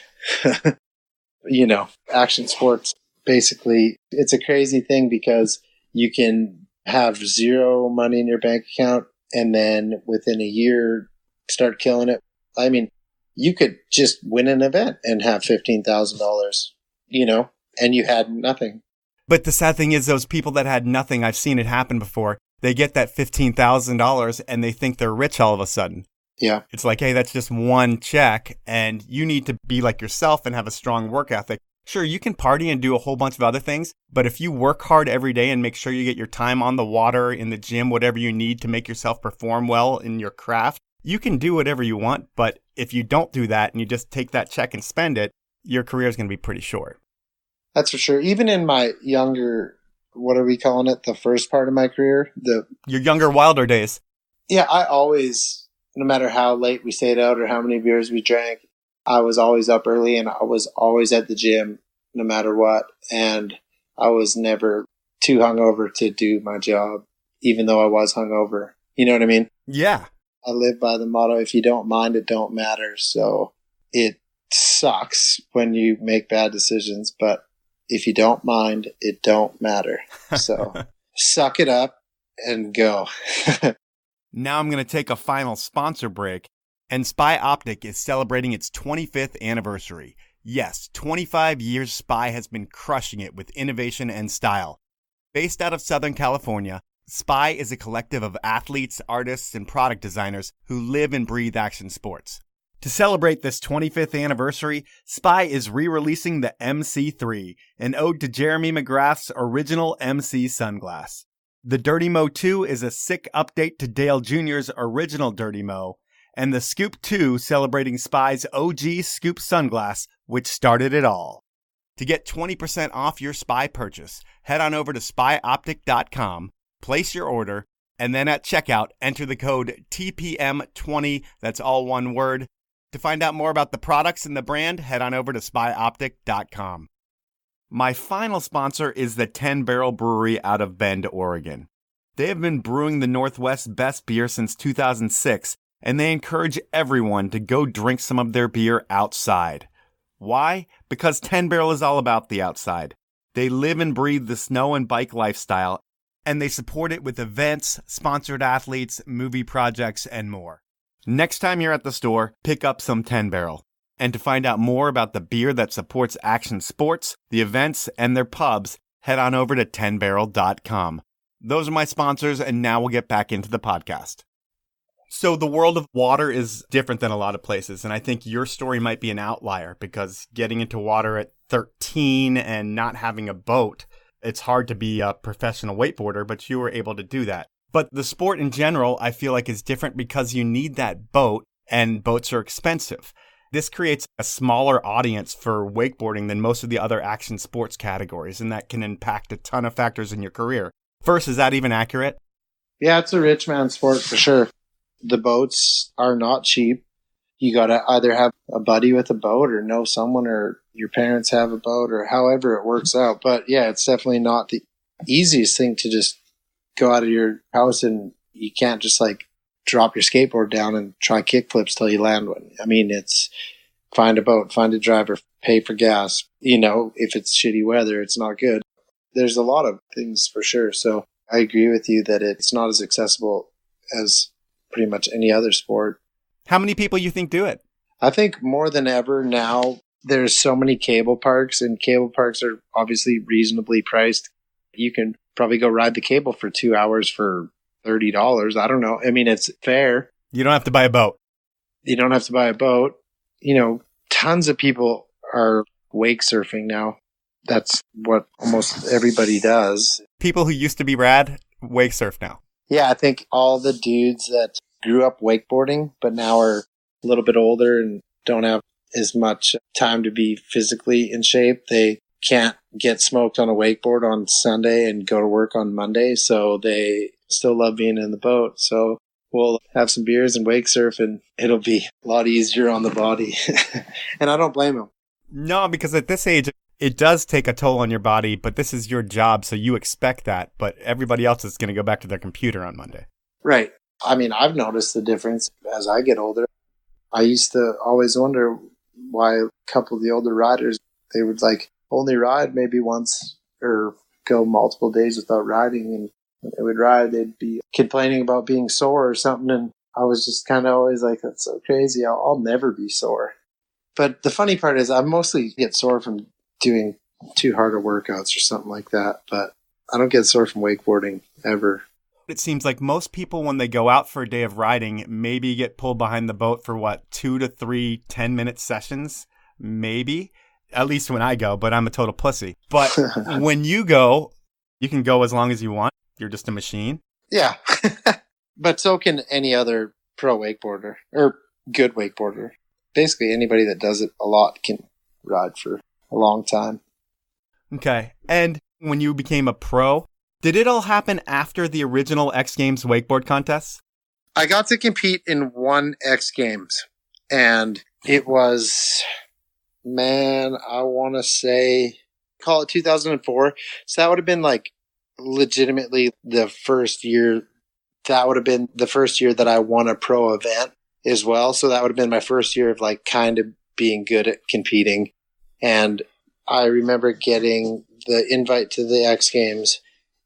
[SPEAKER 3] You know, action sports, basically, it's a crazy thing because you can have 0 money in your bank account and then within a year start killing it. I mean, you could just win an event and have $15,000, you know, and you had nothing.
[SPEAKER 2] But the sad thing is those people that had nothing, I've seen it happen before. They get that $15,000 and they think they're rich all of a sudden.
[SPEAKER 3] Yeah.
[SPEAKER 2] It's like, hey, that's just one check, and you need to be like yourself and have a strong work ethic. Sure, you can party and do a whole bunch of other things, but if you work hard every day and make sure you get your time on the water, in the gym, whatever you need to make yourself perform well in your craft, you can do whatever you want. But if you don't do that and you just take that check and spend it, your career is going to be pretty short.
[SPEAKER 3] That's for sure. Even in my younger, what are we calling it? The first part of my career?
[SPEAKER 2] Your younger, wilder days.
[SPEAKER 3] Yeah, I always... No matter how late we stayed out or how many beers we drank, I was always up early and I was always at the gym no matter what. And I was never too hungover to do my job, even though I was hungover. You know what I mean?
[SPEAKER 2] Yeah.
[SPEAKER 3] I live by the motto, if you don't mind, it don't matter. So it sucks when you make bad decisions, but if you don't mind, it don't matter. So suck it up and go.
[SPEAKER 2] Now I'm going to take a final sponsor break, and Spy Optic is celebrating its 25th anniversary. Yes, 25 years Spy has been crushing it with innovation and style. Based out of Southern California, Spy is a collective of athletes, artists, and product designers who live and breathe action sports. To celebrate this 25th anniversary, Spy is re-releasing the MC3, an ode to Jeremy McGrath's original MC sunglass. The Dirty Mo 2 is a sick update to Dale Jr.'s original Dirty Mo, and the Scoop 2 celebrating Spy's OG Scoop sunglass, which started it all. To get 20% off your Spy purchase, head on over to spyoptic.com, place your order, and then at checkout, enter the code TPM20, that's all one word. To find out more about the products and the brand, head on over to spyoptic.com. My final sponsor is the 10 Barrel Brewery out of Bend, Oregon. They have been brewing the Northwest's best beer since 2006, and they encourage everyone to go drink some of their beer outside. Why? Because 10 Barrel is all about the outside. They live and breathe the snow and bike lifestyle, and they support it with events, sponsored athletes, movie projects, and more. Next time you're at the store, pick up some 10 Barrel. And to find out more about the beer that supports action sports, the events, and their pubs, head on over to 10barrel.com. Those are my sponsors, and now we'll get back into the podcast. So the world of water is different than a lot of places, and I think your story might be an outlier because getting into water at 13 and not having a boat, it's hard to be a professional wakeboarder, but you were able to do that. But the sport in general, I feel like, is different because you need that boat, and boats are expensive. This creates a smaller audience for wakeboarding than most of the other action sports categories, and that can impact a ton of factors in your career. First, is that even accurate?
[SPEAKER 3] Yeah, it's a rich man sport for sure. The boats are not cheap. You got to either have a buddy with a boat or know someone, or your parents have a boat, or however it works out. But yeah, it's definitely not the easiest thing to just go out of your house, and you can't just like drop your skateboard down and try kick flips till you land one. I mean, it's find a boat, find a driver, pay for gas. If it's shitty weather, it's not good. There's a lot of things for sure. So I agree with you that it's not as accessible as pretty much any other sport.
[SPEAKER 2] How many people you think do it?
[SPEAKER 3] I think more than ever now, there's so many cable parks, and cable parks are obviously reasonably priced. You can probably go ride the cable for 2 hours for $30. I don't know. I mean, it's fair.
[SPEAKER 2] You don't have to buy a boat.
[SPEAKER 3] You don't have to buy a boat. Tons of people are wake surfing now. That's what almost everybody does.
[SPEAKER 2] People who used to be rad, wake surf now.
[SPEAKER 3] Yeah, I think all the dudes that grew up wakeboarding, but now are a little bit older and don't have as much time to be physically in shape, they can't get smoked on a wakeboard on Sunday and go to work on Monday, so they still love being in the boat. So we'll have some beers and wake surf, and it'll be a lot easier on the body. And I don't blame them.
[SPEAKER 2] No, because at this age, it does take a toll on your body, but this is your job, so you expect that. But everybody else is going to go back to their computer on Monday.
[SPEAKER 3] Right. I mean, I've noticed the difference as I get older. I used to always wonder why a couple of the older riders, they would only ride maybe once or go multiple days without riding. And when they would ride, they'd be complaining about being sore or something. And I was just kind of always like, that's so crazy. I'll never be sore. But the funny part is I mostly get sore from doing too hard of workouts or something like that. But I don't get sore from wakeboarding ever.
[SPEAKER 2] It seems like most people, when they go out for a day of riding, maybe get pulled behind the boat for 2 to 3 10-minute sessions, maybe. At least when I go, but I'm a total pussy. But when you go, you can go as long as you want. You're just a machine.
[SPEAKER 3] Yeah. But so can any other pro wakeboarder or good wakeboarder. Basically, anybody that does it a lot can ride for a long time.
[SPEAKER 2] Okay. And when you became a pro, did it all happen after the original X Games wakeboard contests?
[SPEAKER 3] I got to compete in one X Games, and it was, I want to say, call it 2004. So that would have been legitimately the first year. That would have been the first year that I won a pro event as well. So that would have been my first year of kind of being good at competing. And I remember getting the invite to the X Games,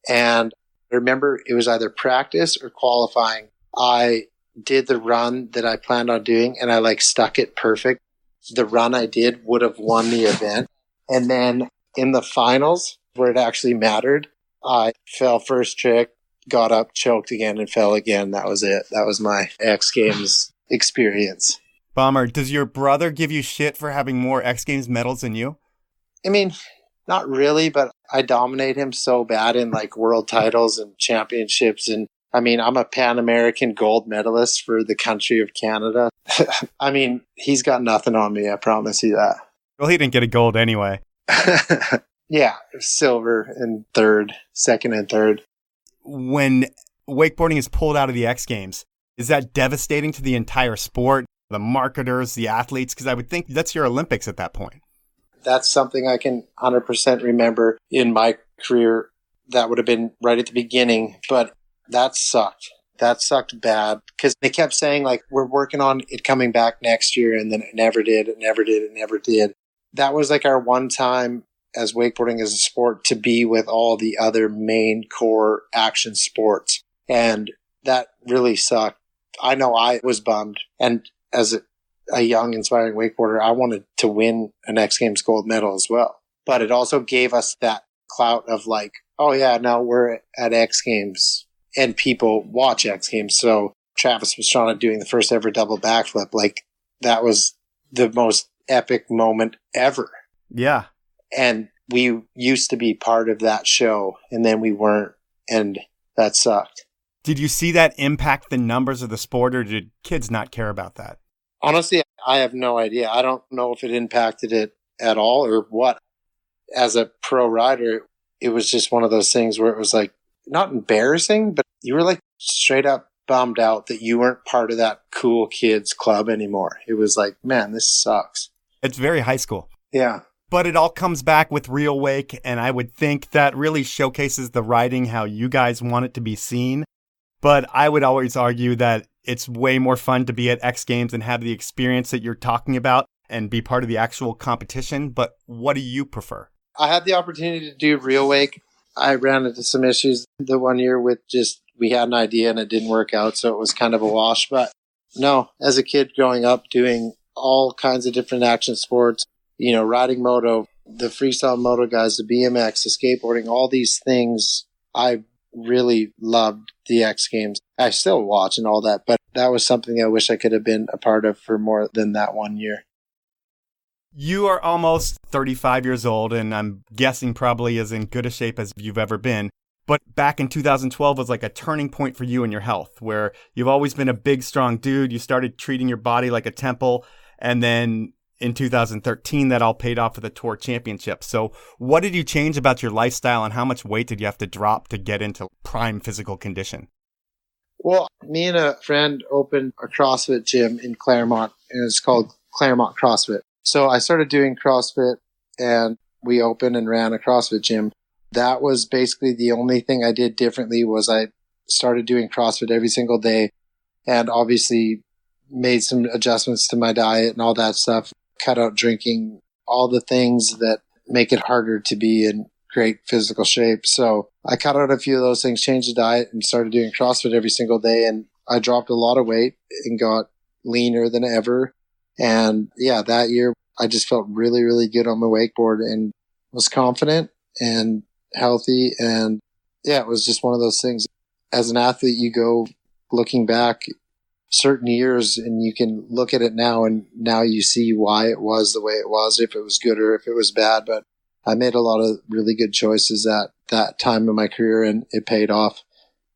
[SPEAKER 3] and I remember it was either practice or qualifying. I did the run that I planned on doing, and I stuck it perfect. The run I did would have won the event. And then in the finals, where it actually mattered, I fell first trick, got up, choked again, and fell again. That was it. That was my X Games experience.
[SPEAKER 2] Bummer. Does your brother give you shit for having more X Games medals than you?
[SPEAKER 3] I mean, not really, but I dominate him so bad in world titles and championships. And I mean, I'm a Pan American gold medalist for the country of Canada. I mean, he's got nothing on me. I promise you that.
[SPEAKER 2] Well, he didn't get a gold anyway.
[SPEAKER 3] Yeah, silver and third, second and third.
[SPEAKER 2] When wakeboarding is pulled out of the X Games, is that devastating to the entire sport, the marketers, the athletes? Because I would think that's your Olympics at that point.
[SPEAKER 3] That's something I can 100% remember in my career. That would have been right at the beginning, but that sucked. that sucked bad because they kept saying like, we're working on it coming back next year. And then it never did. It never did. It never did. That was like our one time as wakeboarding as a sport to be with all the other main core action sports. And that really sucked. I know I was bummed. And as a young, inspiring wakeboarder, I wanted to win an X Games gold medal as well. But it also gave us that clout of like, oh yeah, now we're at X Games and people watch X Games. So Travis Pastrana doing the first ever double backflip, like that was the most epic moment ever.
[SPEAKER 2] Yeah.
[SPEAKER 3] And we used to be part of that show and then we weren't, and that sucked.
[SPEAKER 2] Did you see that impact the numbers of the sport, or did kids not care about that?
[SPEAKER 3] Honestly, I have no idea. I don't know if it impacted it at all or what. As a pro rider, it was just one of those things where it was like, not embarrassing, but you were like straight up bummed out that you weren't part of that cool kids club anymore. It was like, man, this sucks.
[SPEAKER 2] It's very high school.
[SPEAKER 3] Yeah.
[SPEAKER 2] But it all comes back with Real Wake, and I would think that really showcases the riding how you guys want it to be seen. But I would always argue that it's way more fun to be at X Games and have the experience that you're talking about and be part of the actual competition. But what do you prefer?
[SPEAKER 3] I had the opportunity to do Real Wake. I ran into some issues the one year with just, we had an idea and it didn't work out. So it was kind of a wash. But no, as a kid growing up doing all kinds of different action sports, you know, riding moto, the freestyle moto guys, the BMX, the skateboarding, all these things, I really loved the X Games. I still watch and all that, but that was something I wish I could have been a part of for more than that one year.
[SPEAKER 2] You are almost 35 years old, and I'm guessing probably as in good a shape as you've ever been. But back in 2012 was like a turning point for you in your health, where you've always been a big, strong dude. You started treating your body like a temple. And then in 2013, that all paid off with the Tour Championship. So what did you change about your lifestyle, and how much weight did you have to drop to get into prime physical condition?
[SPEAKER 3] Well, me and a friend opened a CrossFit gym in Claremont, and it's called Claremont CrossFit. So I started doing CrossFit, and we opened and ran a CrossFit gym. That was basically the only thing I did differently was I started doing CrossFit every single day, and obviously made some adjustments to my diet and all that stuff, cut out drinking, all the things that make it harder to be in great physical shape. So I cut out a few of those things, changed the diet, and started doing CrossFit every single day. And I dropped a lot of weight and got leaner than ever. And yeah, that year I just felt really, really good on my wakeboard and was confident and healthy. And yeah, it was just one of those things. As an athlete, you go looking back certain years and you can look at it now, and now you see why it was the way it was, if it was good or if it was bad. But I made a lot of really good choices at that time in my career, and it paid off.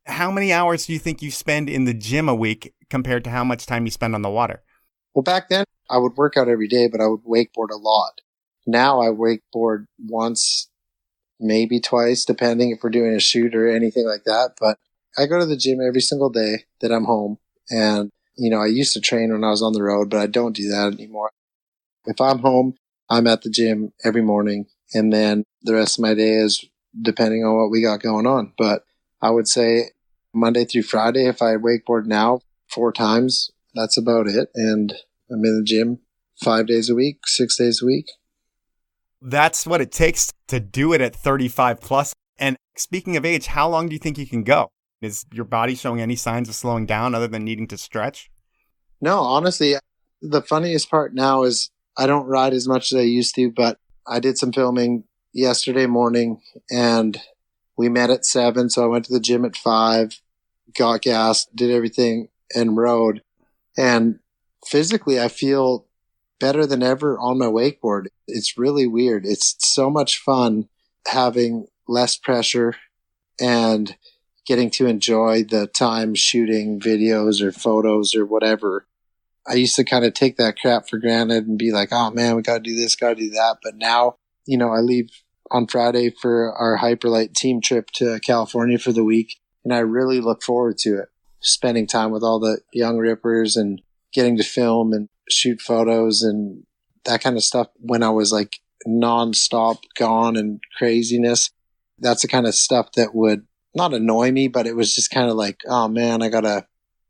[SPEAKER 2] How many hours do you think you spend in the gym a week compared to how much time you spend on the water?
[SPEAKER 3] Well, back then I would work out every day, but I would wakeboard a lot. Now I wakeboard once, maybe twice, depending if we're doing a shoot or anything like that. But I go to the gym every single day that I'm home. And, you know, I used to train when I was on the road, but I don't do that anymore. If I'm home, I'm at the gym every morning. And then the rest of my day is depending on what we got going on. But I would say Monday through Friday, if I wakeboard now 4 times, that's about it. And I'm in the gym 5 days a week, 6 days a week.
[SPEAKER 2] That's what it takes to do it at 35 plus. And speaking of age, how long do you think you can go? Is your body showing any signs of slowing down other than needing to stretch?
[SPEAKER 3] No, honestly, the funniest part now is I don't ride as much as I used to, but I did some filming yesterday morning and we met at 7. So I went to the gym at 5, got gas, did everything and rode. And physically, I feel better than ever on my wakeboard. It's really weird. It's so much fun having less pressure and getting to enjoy the time shooting videos or photos or whatever. I used to kind of take that crap for granted and be like, oh man, we got to do this, got to do that. But now, you know, I leave on Friday for our Hyperlight team trip to California for the week. And I really look forward to it. Spending time with all the young rippers and getting to film and shoot photos and that kind of stuff when I was like nonstop gone and craziness. That's the kind of stuff that would not annoy me, but it was just kind of like, oh man, I got to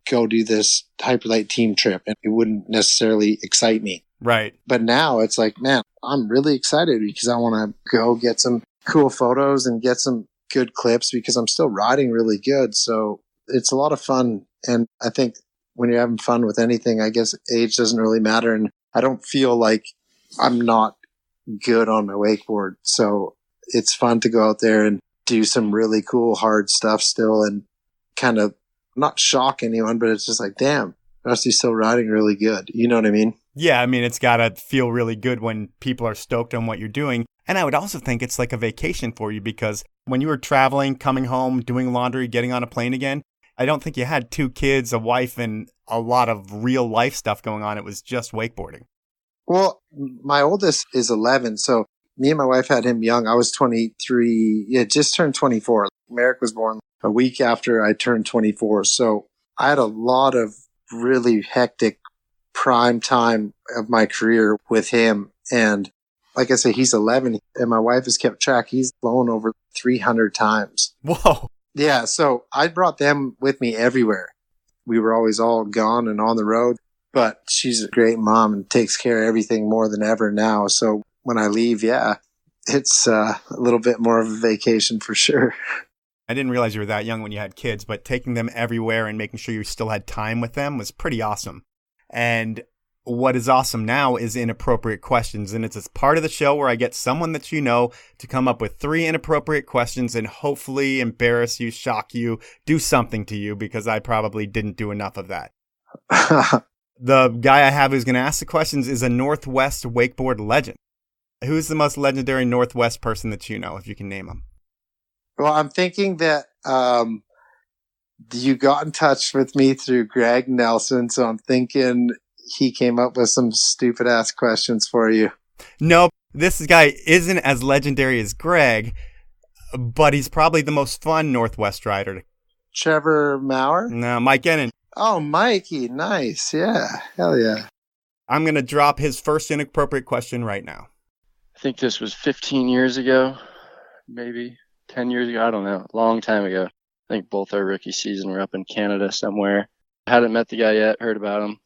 [SPEAKER 3] go do this hyperlight team trip. And it wouldn't necessarily excite me.
[SPEAKER 2] Right.
[SPEAKER 3] But now it's like, man, I'm really excited because I want to go get some cool photos and get some good clips because I'm still riding really good. So it's a lot of fun. And I think when you're having fun with anything, I guess age doesn't really matter. And I don't feel like I'm not good on my wakeboard. So it's fun to go out there and do some really cool, hard stuff still and kind of not shock anyone, but it's just like, damn, Rusty's still riding really good. You know what I mean?
[SPEAKER 2] Yeah, I mean, it's got to feel really good when people are stoked on what you're doing. And I would also think it's like a vacation for you because when you were traveling, coming home, doing laundry, getting on a plane again, I don't think you had 2 kids, a wife, and a lot of real life stuff going on. It was just wakeboarding.
[SPEAKER 3] Well, my oldest is 11. So me and my wife had him young. I was 23. Yeah, just turned 24. Merrick was born a week after I turned 24. So I had a lot of really hectic prime time of my career with him. And like I say, he's 11 and my wife has kept track. He's flown over 300 times.
[SPEAKER 2] Whoa.
[SPEAKER 3] Yeah. So I brought them with me everywhere. We were always all gone and on the road, but she's a great mom and takes care of everything more than ever now. So when I leave, yeah, it's a little bit more of a vacation for sure.
[SPEAKER 2] I didn't realize you were that young when you had kids, but taking them everywhere and making sure you still had time with them was pretty awesome. And what is awesome now is inappropriate questions. And it's a part of the show where I get someone that you know to come up with 3 inappropriate questions and hopefully embarrass you, shock you, do something to you because I probably didn't do enough of that. The guy I have who's going to ask the questions is a Northwest wakeboard legend. Who's the most legendary Northwest person that you know, if you can name him?
[SPEAKER 3] Well, I'm thinking that you got in touch with me through Greg Nelson, so I'm thinking he came up with some stupid ass questions for you.
[SPEAKER 2] No, this guy isn't as legendary as Greg, but he's probably the most fun Northwest rider.
[SPEAKER 3] Trevor Maurer?
[SPEAKER 2] No, Mike Ennen.
[SPEAKER 3] Oh, Mikey. Nice. Yeah. Hell yeah.
[SPEAKER 2] I'm going to drop his first inappropriate question right now.
[SPEAKER 4] I think this was 15 years ago, maybe 10 years ago. I don't know. A long time ago. I think both our rookie season were up in Canada somewhere. Hadn't met the guy yet, heard about him.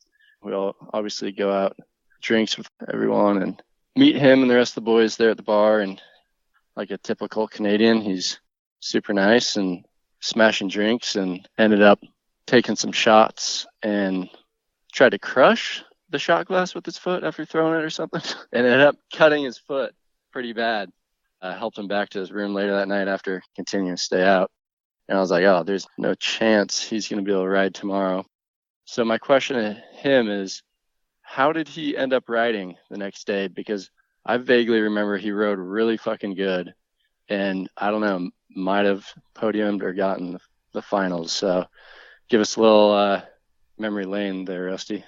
[SPEAKER 4] We all obviously go out, drinks with everyone and meet him and the rest of the boys there at the bar. And like a typical Canadian, he's super nice and smashing drinks and ended up taking some shots and tried to crush the shot glass with his foot after throwing it or something. And ended up cutting his foot pretty bad. Helped him back to his room later that night after continuing to stay out. And I was like, oh, there's no chance he's going to be able to ride tomorrow. So my question to him is, how did he end up riding the next day? Because I vaguely remember he rode really fucking good. And I don't know, might have podiumed or gotten the finals. So give us a little memory lane there, Rusty.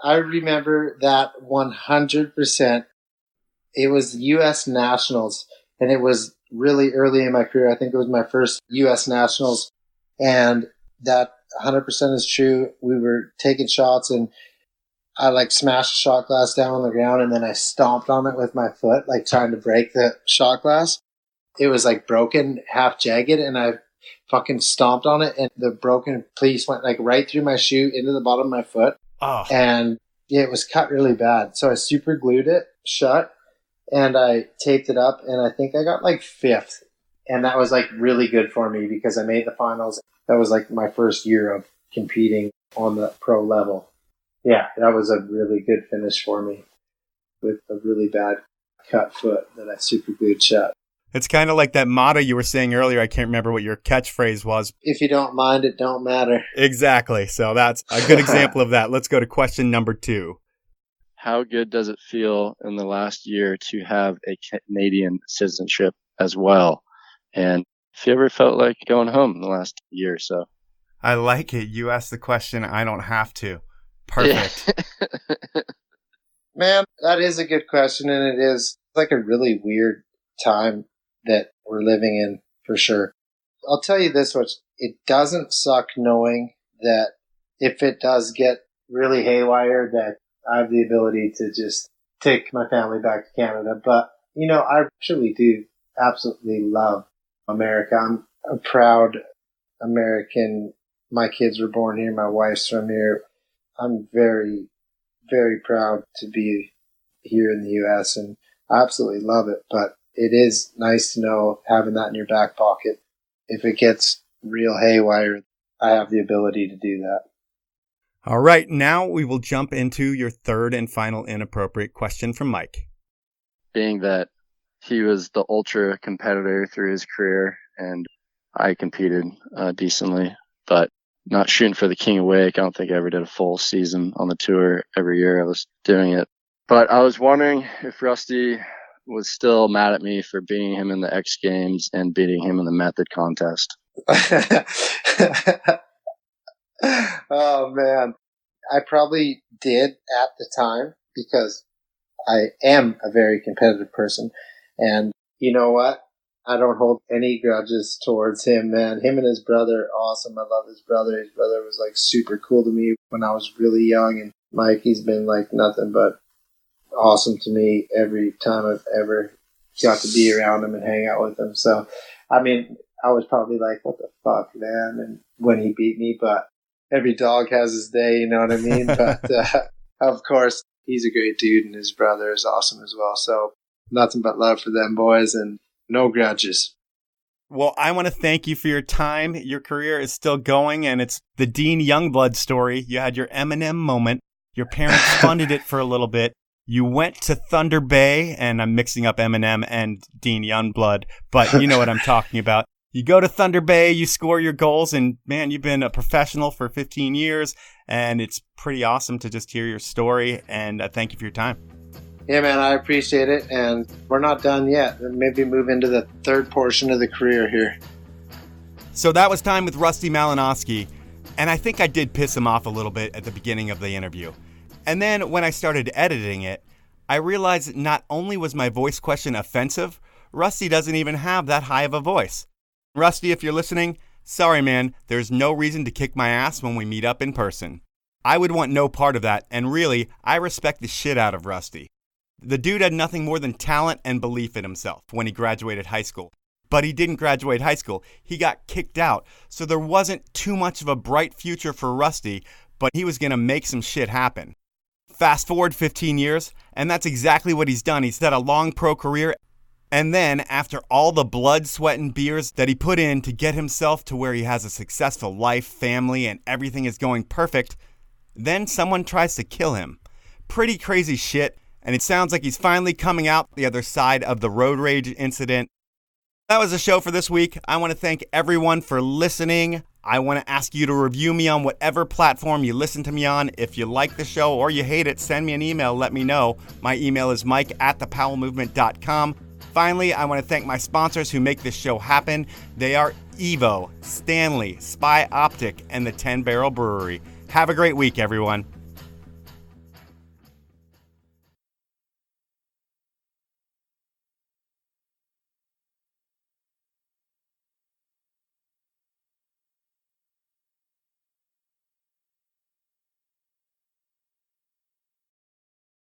[SPEAKER 3] I remember that 100%. It was U.S. Nationals, and it was really early in my career. I think it was my first U.S. Nationals, and that 100% is true. We were taking shots, and I like smashed the shot glass down on the ground, and then I stomped on it with my foot, like trying to break the shot glass. It was like broken, half jagged, and I fucking stomped on it, and the broken piece went like right through my shoe into the bottom of my foot.
[SPEAKER 2] Oh.
[SPEAKER 3] And yeah, it was cut really bad. So I super glued it shut and I taped it up, and I think I got like 5th. And that was like really good for me because I made the finals. That was like my first year of competing on the pro level. Yeah, that was a really good finish for me with a really bad cut foot that I super glued shut.
[SPEAKER 2] It's kind of like that motto you were saying earlier. I can't remember what your catchphrase was.
[SPEAKER 3] If you don't mind, it don't matter.
[SPEAKER 2] Exactly. So that's a good example of that. Let's go to question number 2.
[SPEAKER 4] How good does it feel in the last year to have a Canadian citizenship as well? And if you ever felt like going home in the last year or so?
[SPEAKER 2] I like it. You asked the question. I don't have to. Perfect.
[SPEAKER 4] Yeah.
[SPEAKER 3] Man, that is a good question. And it is like a really weird time that we're living in for sure. I'll tell you this much. It doesn't suck knowing that if it does get really haywire, that I have the ability to just take my family back to Canada. But, you know, I truly do absolutely love America. a proud American. My kids were born here. My wife's from here. I'm very, very proud to be here in the U.S. and I absolutely love it. But it is nice to know having that in your back pocket. If it gets real haywire, I have the ability to do that.
[SPEAKER 2] All right, now we will jump into your third and final inappropriate question from Mike.
[SPEAKER 4] Being that he was the ultra competitor through his career and I competed decently, but not shooting for the King of Wake. I don't think I ever did a full season on the tour every year I was doing it. But I was wondering if Rusty was still mad at me for beating him in the X Games and beating him in the method contest.
[SPEAKER 3] Oh, man. I probably did at the time because I am a very competitive person. And you know what? I don't hold any grudges towards him, man. Him and his brother are awesome. I love his brother. His brother was like super cool to me when I was really young. And Mike, he's been like nothing but awesome to me every time I've ever got to be around him and hang out with him. So, I mean, I was probably like, what the fuck, man? And when he beat me, but every dog has his day, you know what I mean? But of course, he's a great dude and his brother is awesome as well. So nothing but love for them boys and no grudges.
[SPEAKER 2] Well, I want to thank you for your time. Your career is still going, and it's the Dean Youngblood story. You had your Eminem moment. Your parents funded it for a little bit. You went to Thunder Bay, and I'm mixing up Eminem and Dean Youngblood, but you know what I'm talking about. You go to Thunder Bay, you score your goals, and man, you've been a professional for 15 years, and it's pretty awesome to just hear your story, and thank you for your time.
[SPEAKER 3] Yeah, man, I appreciate it, and we're not done yet. Maybe move into the third portion of the career here.
[SPEAKER 2] So that was time with Rusty Malinoski, and I think I did piss him off a little bit at the beginning of the interview. And then when I started editing it, I realized not only was my voice question offensive, Rusty doesn't even have that high of a voice. Rusty, if you're listening, sorry, man, there's no reason to kick my ass when we meet up in person. I would want no part of that, and really, I respect the shit out of Rusty. The dude had nothing more than talent and belief in himself when he graduated high school. But he didn't graduate high school. He got kicked out. So there wasn't too much of a bright future for Rusty, but he was going to make some shit happen. Fast forward 15 years, and that's exactly what he's done. He's had a long pro career. And then, after all the blood, sweat, and beers that he put in to get himself to where he has a successful life, family, and everything is going perfect, then someone tries to kill him. Pretty crazy shit. And it sounds like he's finally coming out the other side of the road rage incident. That was the show for this week. I want to thank everyone for listening. I want to ask you to review me on whatever platform you listen to me on. If you like the show or you hate it, send me an email. Let me know. My email is mike@thepowellmovement.com. Finally, I want to thank my sponsors who make this show happen. They are Evo, Stanley, Spy Optic, and the 10 Barrel Brewery. Have a great week, everyone.